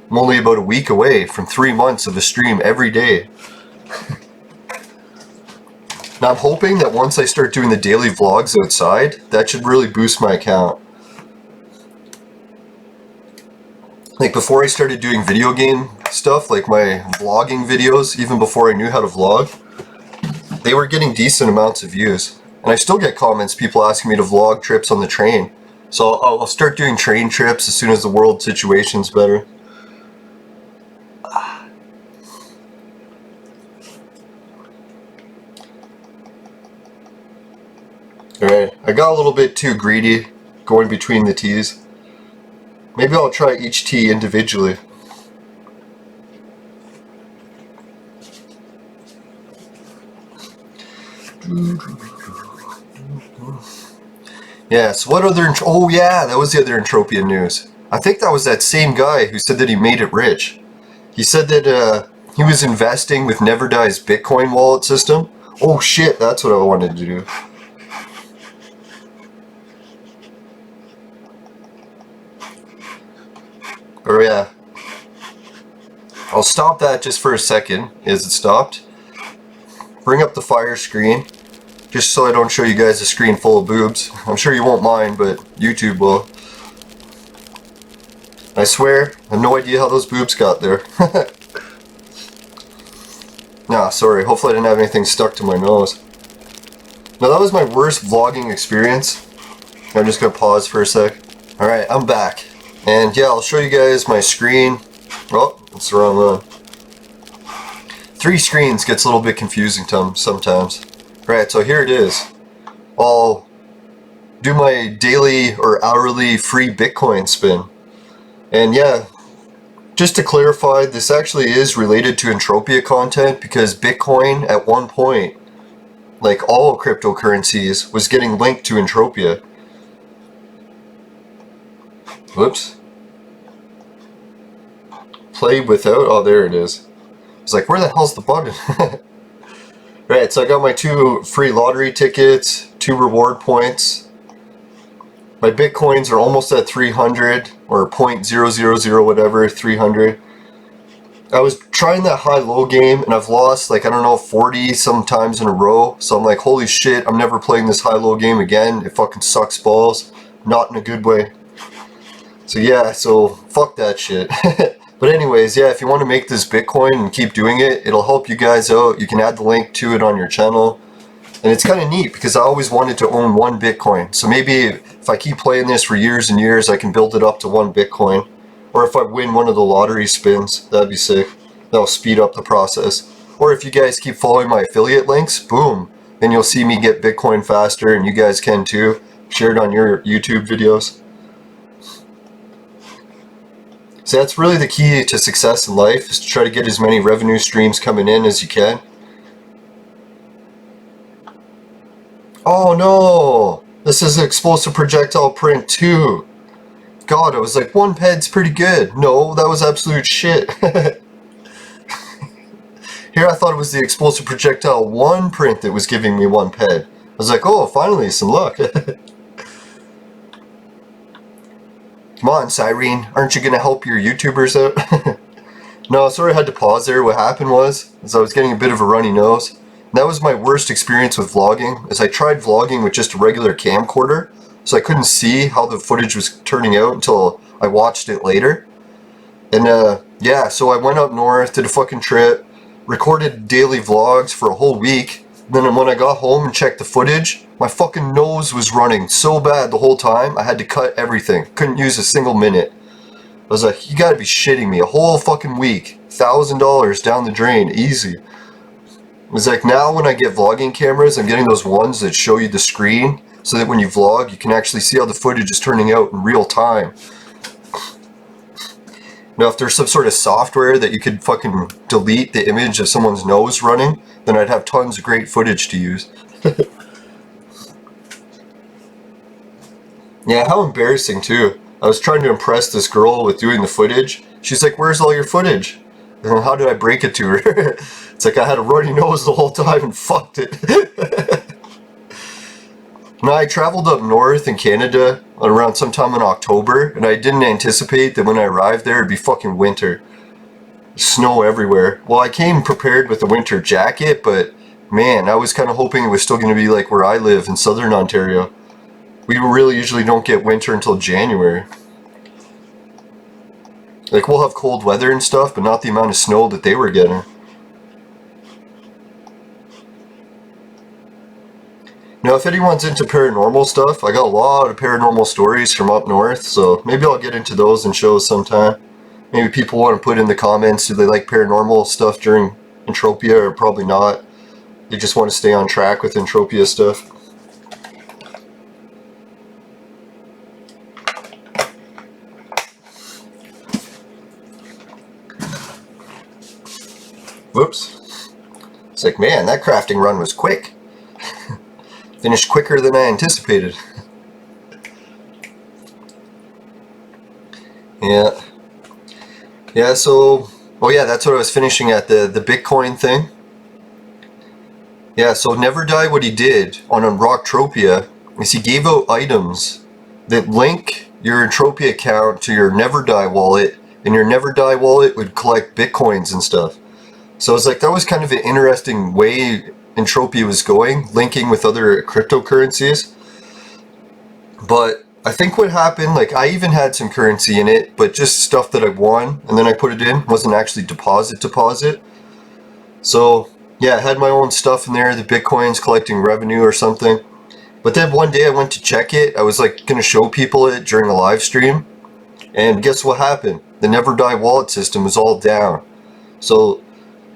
I'm only about a week away from 3 months of a stream every day. Now I'm hoping that once I start doing the daily vlogs outside, that should really boost my account. Like before I started doing video game stuff, like my vlogging videos, even before I knew how to vlog, they were getting decent amounts of views. And I still get comments, people asking me to vlog trips on the train. So I'll start doing train trips as soon as the world situation's better. Alright, I got a little bit too greedy going between the teas. Maybe I'll try each tea individually. Yeah, so what other... Oh yeah, that was the other Entropia news. I think that was that same guy who said that he made it rich. He said that he was investing with Never Die's Bitcoin wallet system. Oh shit, that's what I wanted to do. or yeah. I'll stop that just for a second. Is it stopped? Bring up the fire screen, just so I don't show you guys a screen full of boobs. I'm sure you won't mind, but YouTube will. I swear, I have no idea how those boobs got there. Nah, sorry, hopefully I didn't have anything stuck to my nose. Now that was my worst vlogging experience. I'm just gonna pause for a sec. Alright, I'm back. And yeah, I'll show you guys my screen. Oh, that's the wrong one. 3 screens gets a little bit confusing sometimes. Right, so here it is. I'll do my daily or hourly free Bitcoin spin. And yeah, just to clarify, this actually is related to Entropia content because Bitcoin at one point, like all cryptocurrencies, was getting linked to Entropia. Whoops. Play without, oh there it is. I was like, where the hell's the button? Right, so I got my 2 free lottery tickets, 2 reward points. My Bitcoins are almost at 300, or 0.000 whatever, 300. I was trying that high-low game, and I've lost, like, I don't know, 40 sometimes in a row. So I'm like, holy shit, I'm never playing this high-low game again. It fucking sucks balls. Not in a good way. So yeah, so fuck that shit. But anyways, yeah, if you want to make this Bitcoin and keep doing it, it'll help you guys out. You can add the link to it on your channel. And it's kind of neat because I always wanted to own 1 Bitcoin. So maybe if I keep playing this for years and years, I can build it up to 1 Bitcoin. Or if I win one of the lottery spins, that'd be sick. That'll speed up the process. Or if you guys keep following my affiliate links, boom, then you'll see me get Bitcoin faster, and you guys can too. Share it on your YouTube videos. So that's really the key to success in life, is to try to get as many revenue streams coming in as you can. Oh no! This is an explosive projectile print too! God, I was like, 1 PED's pretty good. No, that was absolute shit. Here I thought it was the explosive projectile 1 print that was giving me 1 PED. I was like, oh, finally, some luck. Come on, Cyrene, aren't you gonna help your YouTubers out? No, sorry I had to pause there. What happened was I was getting a bit of a runny nose. And that was my worst experience with vlogging, as I tried vlogging with just a regular camcorder, so I couldn't see how the footage was turning out until I watched it later. And yeah, so I went up north, did a fucking trip, recorded daily vlogs for a whole week. Then when I got home and checked the footage, my fucking nose was running so bad the whole time, I had to cut everything. Couldn't use a single minute. I was like, you gotta be shitting me. A whole fucking week. $1,000 down the drain. Easy. It was like, now when I get vlogging cameras, I'm getting those ones that show you the screen, so that when you vlog, you can actually see how the footage is turning out in real time. Now, if there's some sort of software that you could fucking delete the image of someone's nose running, then I'd have tons of great footage to use. Yeah, how embarrassing too. I was trying to impress this girl with doing the footage. She's like, where's all your footage? And how did I break it to her? It's like I had a runny nose the whole time and fucked it. Now, I traveled up north in Canada around sometime in October, and I didn't anticipate that when I arrived there it'd be fucking winter. Snow everywhere. Well, I came prepared with a winter jacket, but man, I was kind of hoping it was still going to be like where I live in southern Ontario. We really usually don't get winter until January. Like, we'll have cold weather and stuff, but not the amount of snow that they were getting. Now, if anyone's into paranormal stuff, I got a lot of paranormal stories from up north, so maybe I'll get into those and shows sometime. Maybe people want to put in the comments, do they like paranormal stuff during Entropia, or probably not. They just want to stay on track with Entropia stuff. Whoops. It's like, man, that crafting run was quick. Finished quicker than I anticipated. Yeah. Yeah, so, oh yeah, that's what I was finishing at, the Bitcoin thing. Yeah, so Never Die, what he did on Rocktropia is he gave out items that link your Entropia account to your Never Die wallet, and your Never Die wallet would collect Bitcoins and stuff. So it's like, that was kind of an interesting way Entropia was going, linking with other cryptocurrencies. But I think what happened, like, I even had some currency in it, but just stuff that I won, and then I put it in, wasn't actually deposit. So, yeah, I had my own stuff in there, the Bitcoins collecting revenue or something. But then one day I went to check it, I was like going to show people it during a live stream, and guess what happened? The Never Die wallet system was all down. So,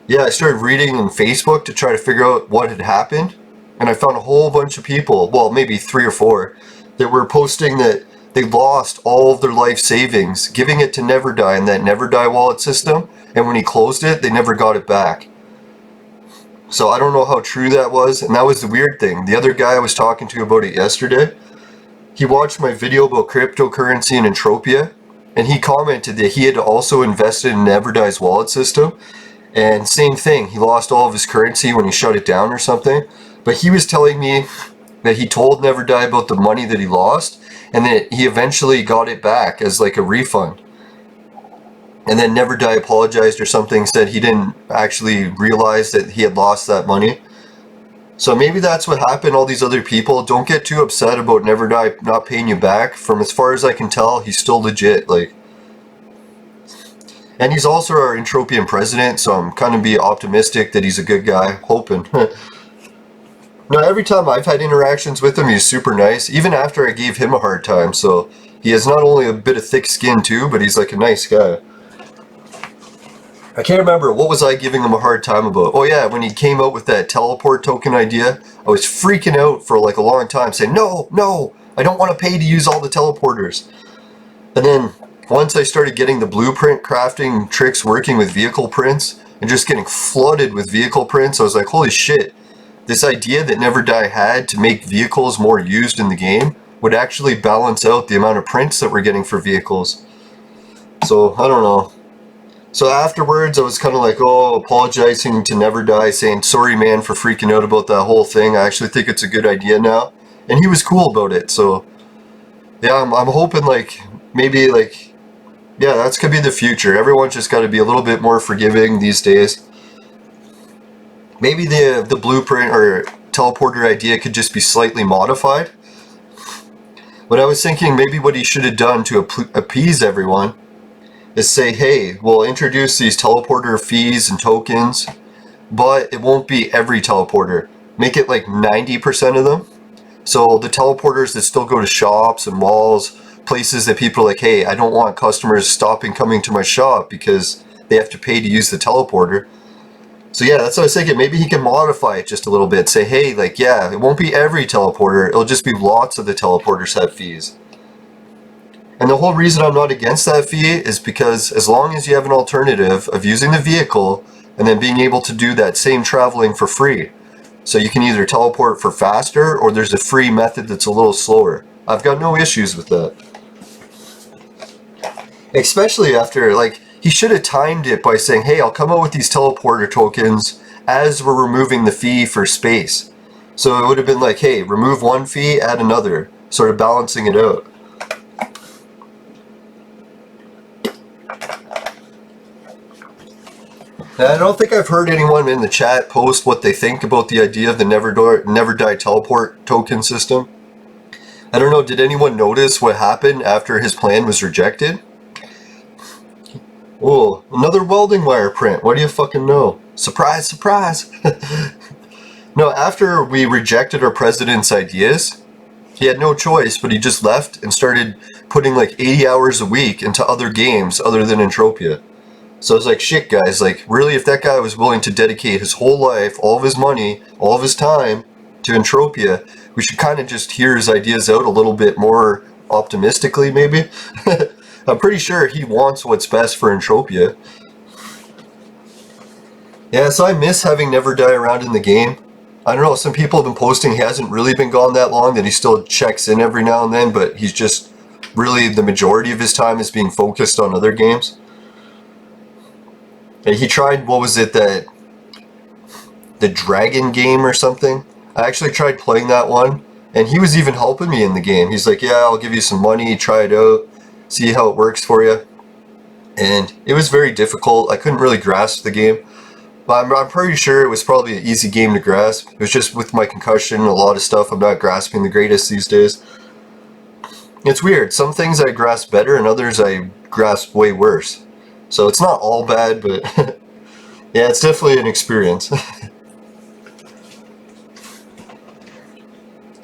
yeah, I started reading on Facebook to try to figure out what had happened, and I found a whole bunch of people, well, maybe 3 or 4, that were posting that they lost all of their life savings, giving it to Never Die in that Never Die wallet system, and when he closed it, they never got it back. So I don't know how true that was, and that was the weird thing. The other guy I was talking to about it yesterday, he watched my video about cryptocurrency and Entropia, and he commented that he had also invested in Never Die's wallet system, and same thing, he lost all of his currency when he shut it down or something. But he was telling me that he told Never Die about the money that he lost, and that he eventually got it back as like a refund. And then Never Die apologized or something, said he didn't actually realize that he had lost that money. So maybe that's what happened. All these other people, don't get too upset about Never Die not paying you back. From as far as I can tell, he's still legit. Like, and he's also our Entropian president, so I'm kind of be optimistic that he's a good guy, hoping. Now, every time I've had interactions with him, he's super nice, even after I gave him a hard time. So he has not only a bit of thick skin too, but he's like a nice guy. I can't remember, what was I giving him a hard time about? Oh yeah, when he came out with that teleport token idea, I was freaking out for like a long time, saying, no, I don't want to pay to use all the teleporters. And then once I started getting the blueprint crafting tricks working with vehicle prints, and just getting flooded with vehicle prints, I was like, holy shit, this idea that Never Die had to make vehicles more used in the game would actually balance out the amount of prints that we're getting for vehicles. So, I don't know. So afterwards, I was kind of like, apologizing to Never Die, saying, sorry man for freaking out about that whole thing. I actually think it's a good idea now. And he was cool about it, so yeah, I'm hoping like, maybe like, yeah, that's could be the future. Everyone's just got to be a little bit more forgiving these days. Maybe the blueprint or teleporter idea could just be slightly modified. But I was thinking maybe what he should have done to appease everyone is say, hey, we'll introduce these teleporter fees and tokens, but it won't be every teleporter. Make it like 90% of them. So the teleporters that still go to shops and malls, places that people are like, hey, I don't want customers stopping coming to my shop because they have to pay to use the teleporter. So yeah, that's what I was thinking. Maybe he can modify it just a little bit. Say, hey, like, yeah, it won't be every teleporter. It'll just be lots of the teleporters have fees. And the whole reason I'm not against that fee is because as long as you have an alternative of using the vehicle and then being able to do that same traveling for free. So you can either teleport for faster or there's a free method that's a little slower. I've got no issues with that. Especially after, like, he should have timed it by saying, hey, I'll come out with these teleporter tokens as we're removing the fee for space. So it would have been like, hey, remove one fee, add another, sort of balancing it out. And I don't think I've heard anyone in the chat post what they think about the idea of the Never Die teleport token system. I don't know, did anyone notice what happened after his plan was rejected? Oh, another welding wire print. What do you fucking know? Surprise, surprise. No, after we rejected our president's ideas, he had no choice, but he just left and started putting like 80 hours a week into other games other than Entropia. So I was like, shit guys, like really if that guy was willing to dedicate his whole life, all of his money, all of his time to Entropia, we should kind of just hear his ideas out a little bit more optimistically maybe. I'm pretty sure he wants what's best for Entropia. Yeah, so I miss having Never Die around in the game. I don't know, some people have been posting he hasn't really been gone that long, that he still checks in every now and then, but he's just really, the majority of his time is being focused on other games. And he tried, what was it, the Dragon game or something? I actually tried playing that one, and he was even helping me in the game. He's like, yeah, I'll give you some money, try it out, see how it works for you. and it was very difficult. I couldn't really grasp the game. But I'm pretty sure it was probably an easy game to grasp. It was just with my concussion and a lot of stuff, I'm not grasping the greatest these days. It's weird. Some things I grasp better and others I grasp way worse. So it's not all bad, but yeah, it's definitely an experience.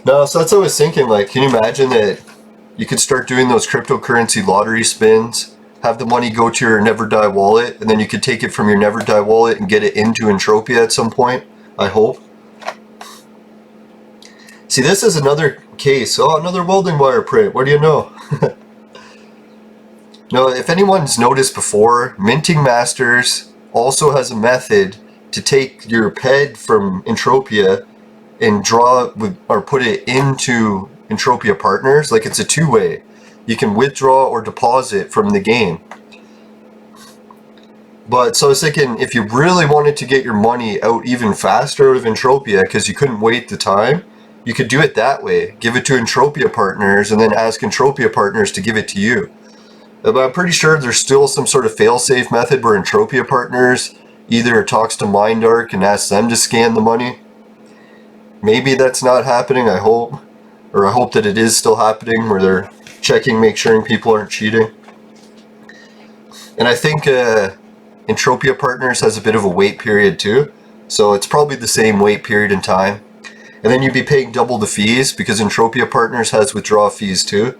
No, so that's what I was thinking, like, can you imagine that you could start doing those cryptocurrency lottery spins, have the money go to your Never Die wallet, and then you could take it from your Never Die wallet and get it into Entropia at some point, I hope. See, this is another case. Oh, another welding wire print. What do you know? No, if anyone's noticed before, Minting Masters also has a method to take your PED from Entropia and draw or put it into Entropia Partners. Like, it's a two-way. You can withdraw or deposit from the game. But so I was thinking, if you really wanted to get your money out even faster out of Entropia because you couldn't wait the time, you could do it that way. Give it to Entropia Partners and then ask Entropia Partners to give it to you. But I'm pretty sure there's still some sort of fail-safe method where Entropia Partners either talks to MindArk and asks them to scan the money. Maybe that's not happening, I hope. Or I hope that it is still happening, where they're checking, make sure people aren't cheating. And I think Entropia Partners has a bit of a wait period too. So it's probably the same wait period in time. And then you'd be paying double the fees because Entropia Partners has withdrawal fees too.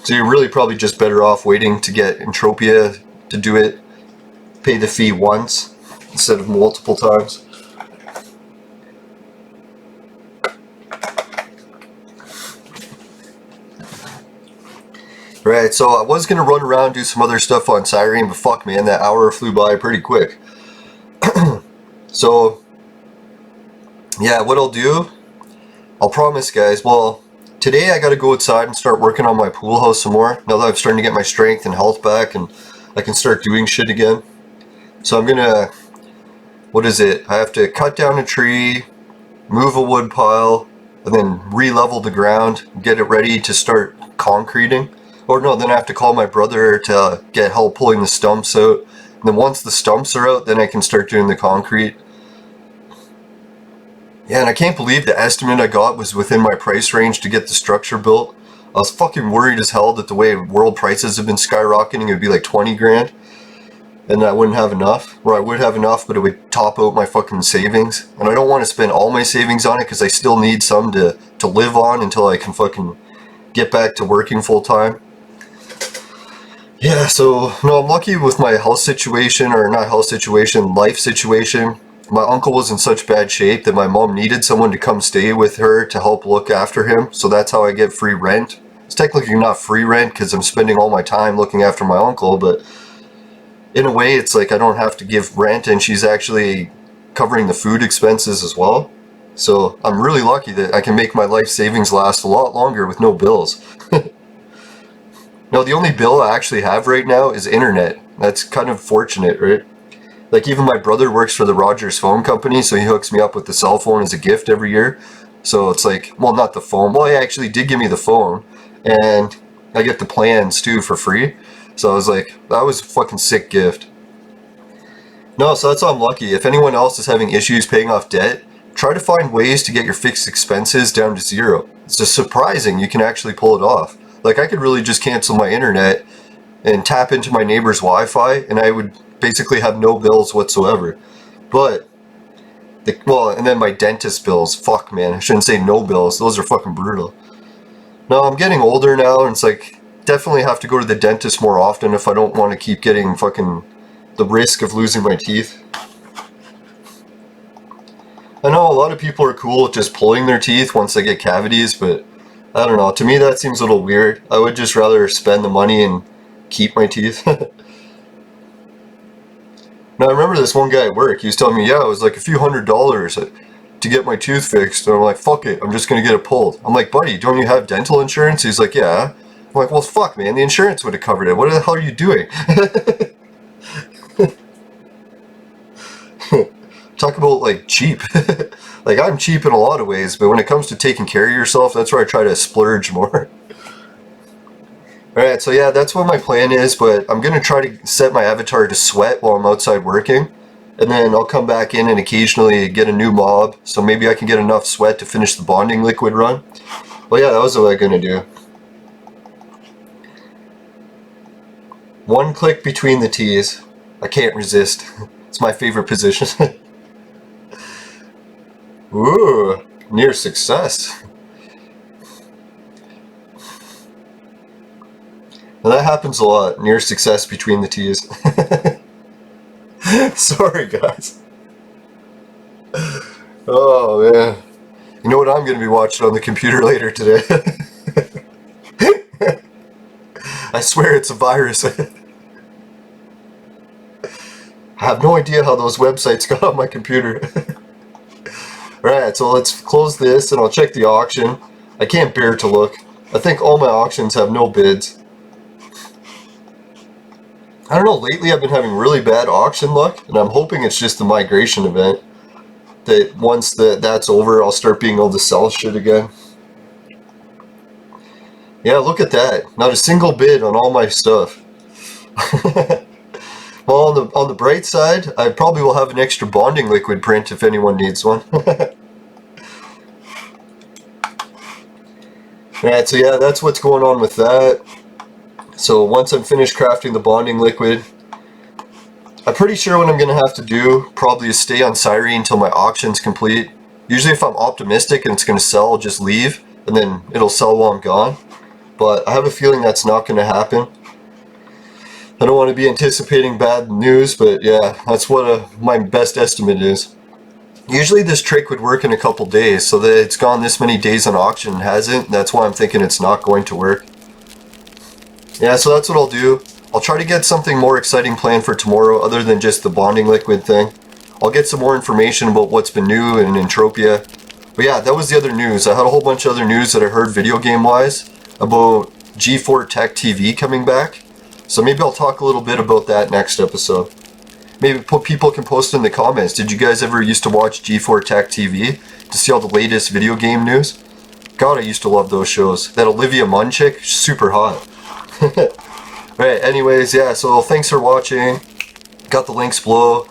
So you're really probably just better off waiting to get Entropia to do it, pay the fee once instead of multiple times. Right, so I was going to run around, do some other stuff on Siren, but fuck man, that hour flew by pretty quick. So, yeah, what I'll do, I'll promise guys, well, today I got to go outside and start working on my pool house some more, now that I'm starting to get my strength and health back and I can start doing shit again. So I'm going to, what is it, I have to cut down a tree, move a wood pile, and then re-level the ground, get it ready to start concreting. Or no, then I have to call my brother to get help pulling the stumps out. And then once the stumps are out, then I can start doing the concrete. Yeah, and I can't believe the estimate I got was within my price range to get the structure built. I was fucking worried as hell that the way world prices have been skyrocketing, it would be like 20 grand. And I wouldn't have enough. Or I would have enough, but it would top out my fucking savings. And I don't want to spend all my savings on it because I still need some to live on until I can fucking get back to working full time. Yeah, so, no, I'm lucky with my health situation, or not health situation, life situation. My uncle was in such bad shape that my mom needed someone to come stay with her to help look after him, so that's how I get free rent. It's technically not free rent because I'm spending all my time looking after my uncle, but in a way it's like I don't have to give rent and she's actually covering the food expenses as well. So I'm really lucky that I can make my life savings last a lot longer with no bills. No, the only bill I actually have right now is internet. That's kind of fortunate, right? Like, even my brother works for the Rogers phone company, so he hooks me up with the cell phone as a gift every year. So it's like, well, not the phone. Well, he actually did give me the phone, and I get the plans too for free. So I was like, that was a fucking sick gift. No, so that's why I'm lucky. If anyone else is having issues paying off debt, try to find ways to get your fixed expenses down to zero. It's just surprising you can actually pull it off. Like, I could really just cancel my internet and tap into my neighbor's Wi-Fi, and I would basically have no bills whatsoever. But, and then my dentist bills. Fuck, man. I shouldn't say no bills. Those are fucking brutal. No, I'm getting older now, and it's like, definitely have to go to the dentist more often if I don't want to keep getting fucking the risk of losing my teeth. I know a lot of people are cool with just pulling their teeth once they get cavities, but I don't know, to me that seems a little weird. I would just rather spend the money and keep my teeth. Now I remember this one guy at work, he was telling me, yeah, it was like a few $100s to get my tooth fixed. And I'm like, fuck it, I'm just gonna get it pulled. I'm like, buddy, don't you have dental insurance? He's like, yeah. I'm like, well fuck man, the insurance would have covered it. What the hell are you doing? Talk about like cheap. Like, I'm cheap in a lot of ways, but when it comes to taking care of yourself, that's where I try to splurge more. Alright, so yeah, that's what my plan is, but I'm going to try to set my avatar to sweat while I'm outside working. And then I'll come back in and occasionally get a new mob, so maybe I can get enough sweat to finish the bonding liquid run. Well, yeah, that was what I'm going to do. One click between the T's. I can't resist. It's my favorite position. Ooh, near success. Now that happens a lot, near success between the T's. Sorry, guys. Oh, man. You know what I'm going to be watching on the computer later today? I swear it's a virus. I have no idea how those websites got on my computer. Alright, so let's close this and I'll check the auction. I can't bear to look. I think all my auctions have no bids. I don't know, lately I've been having really bad auction luck, and I'm hoping it's just the migration event. That once that's over, I'll start being able to sell shit again. Yeah, look at that. Not a single bid on all my stuff. Well, on the bright side, I probably will have an extra bonding liquid print if anyone needs one. Alright, so yeah, that's what's going on with that. So once I'm finished crafting the bonding liquid, I'm pretty sure what I'm going to have to do probably is stay on Syrie until my auction's complete. Usually if I'm optimistic and it's going to sell, I'll just leave, and then it'll sell while I'm gone. But I have a feeling that's not going to happen. I don't want to be anticipating bad news, but yeah, that's what my best estimate is. Usually this trick would work in a couple days, so that it's gone this many days on auction and hasn't. That's why I'm thinking it's not going to work. Yeah, so that's what I'll do. I'll try to get something more exciting planned for tomorrow other than just the bonding liquid thing. I'll get some more information about what's been new in Entropia. But yeah, that was the other news. I had a whole bunch of other news that I heard video game wise about G4 Tech TV coming back. So maybe I'll talk a little bit about that next episode. Maybe people can post in the comments. Did you guys ever used to watch G4 Tech TV to see all the latest video game news? God, I used to love those shows. That Olivia Munn chick, super hot. Right, anyways, yeah, so thanks for watching. Got the links below.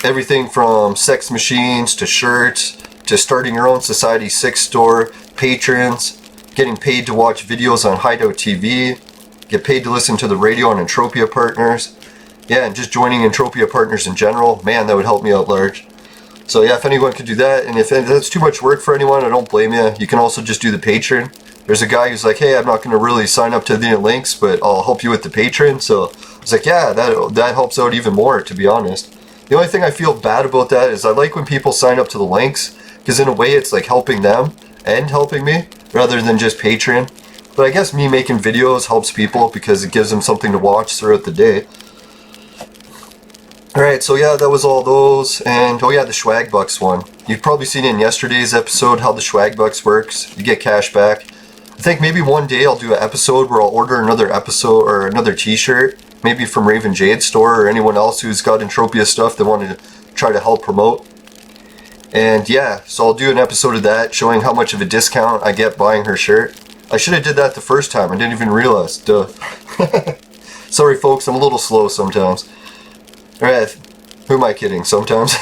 Everything from sex machines to shirts to starting your own Society 6 store, patrons, getting paid to watch videos on Hideout TV, get paid to listen to the radio on Entropia Partners. Yeah, and just joining Entropia Partners in general, man, that would help me out large. So yeah, if anyone could do that, and if that's too much work for anyone, I don't blame you. You can also just do the Patreon. There's a guy who's like, hey, I'm not going to really sign up to the links, but I'll help you with the Patreon. So I was like, yeah, that helps out even more, to be honest. The only thing I feel bad about that is I like when people sign up to the links, because in a way it's like helping them and helping me, rather than just Patreon. But I guess me making videos helps people because it gives them something to watch throughout the day. Alright, so yeah, that was all those, and oh yeah, the Swag Bucks one. You've probably seen in yesterday's episode how the Swag Bucks works. You get cash back. I think maybe one day I'll do an episode where I'll order another episode or another t-shirt, maybe from Raven Jade's store or anyone else who's got Entropia stuff they want to try to help promote. And yeah, so I'll do an episode of that showing how much of a discount I get buying her shirt. I should have did that the first time, I didn't even realize, duh. Sorry folks, I'm a little slow sometimes. Alright, who am I kidding? Sometimes.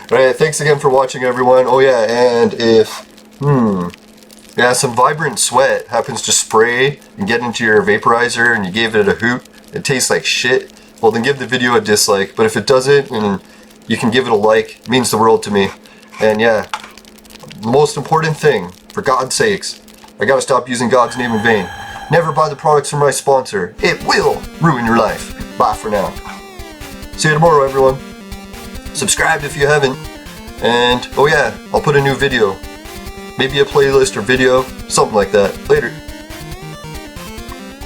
Alright, thanks again for watching everyone. Oh yeah, and if, yeah, some vibrant sweat happens to spray and get into your vaporizer and you gave it a hoot, it tastes like shit, well then give the video a dislike. But if it doesn't, and you can give it a like, it means the world to me. And yeah, the most important thing, for God's sakes, I gotta stop using God's name in vain. Never buy the products from my sponsor. It will ruin your life. Bye for now. See you tomorrow, everyone. Subscribe if you haven't. And, oh yeah, I'll put a new video. Maybe a playlist or video, something like that. Later.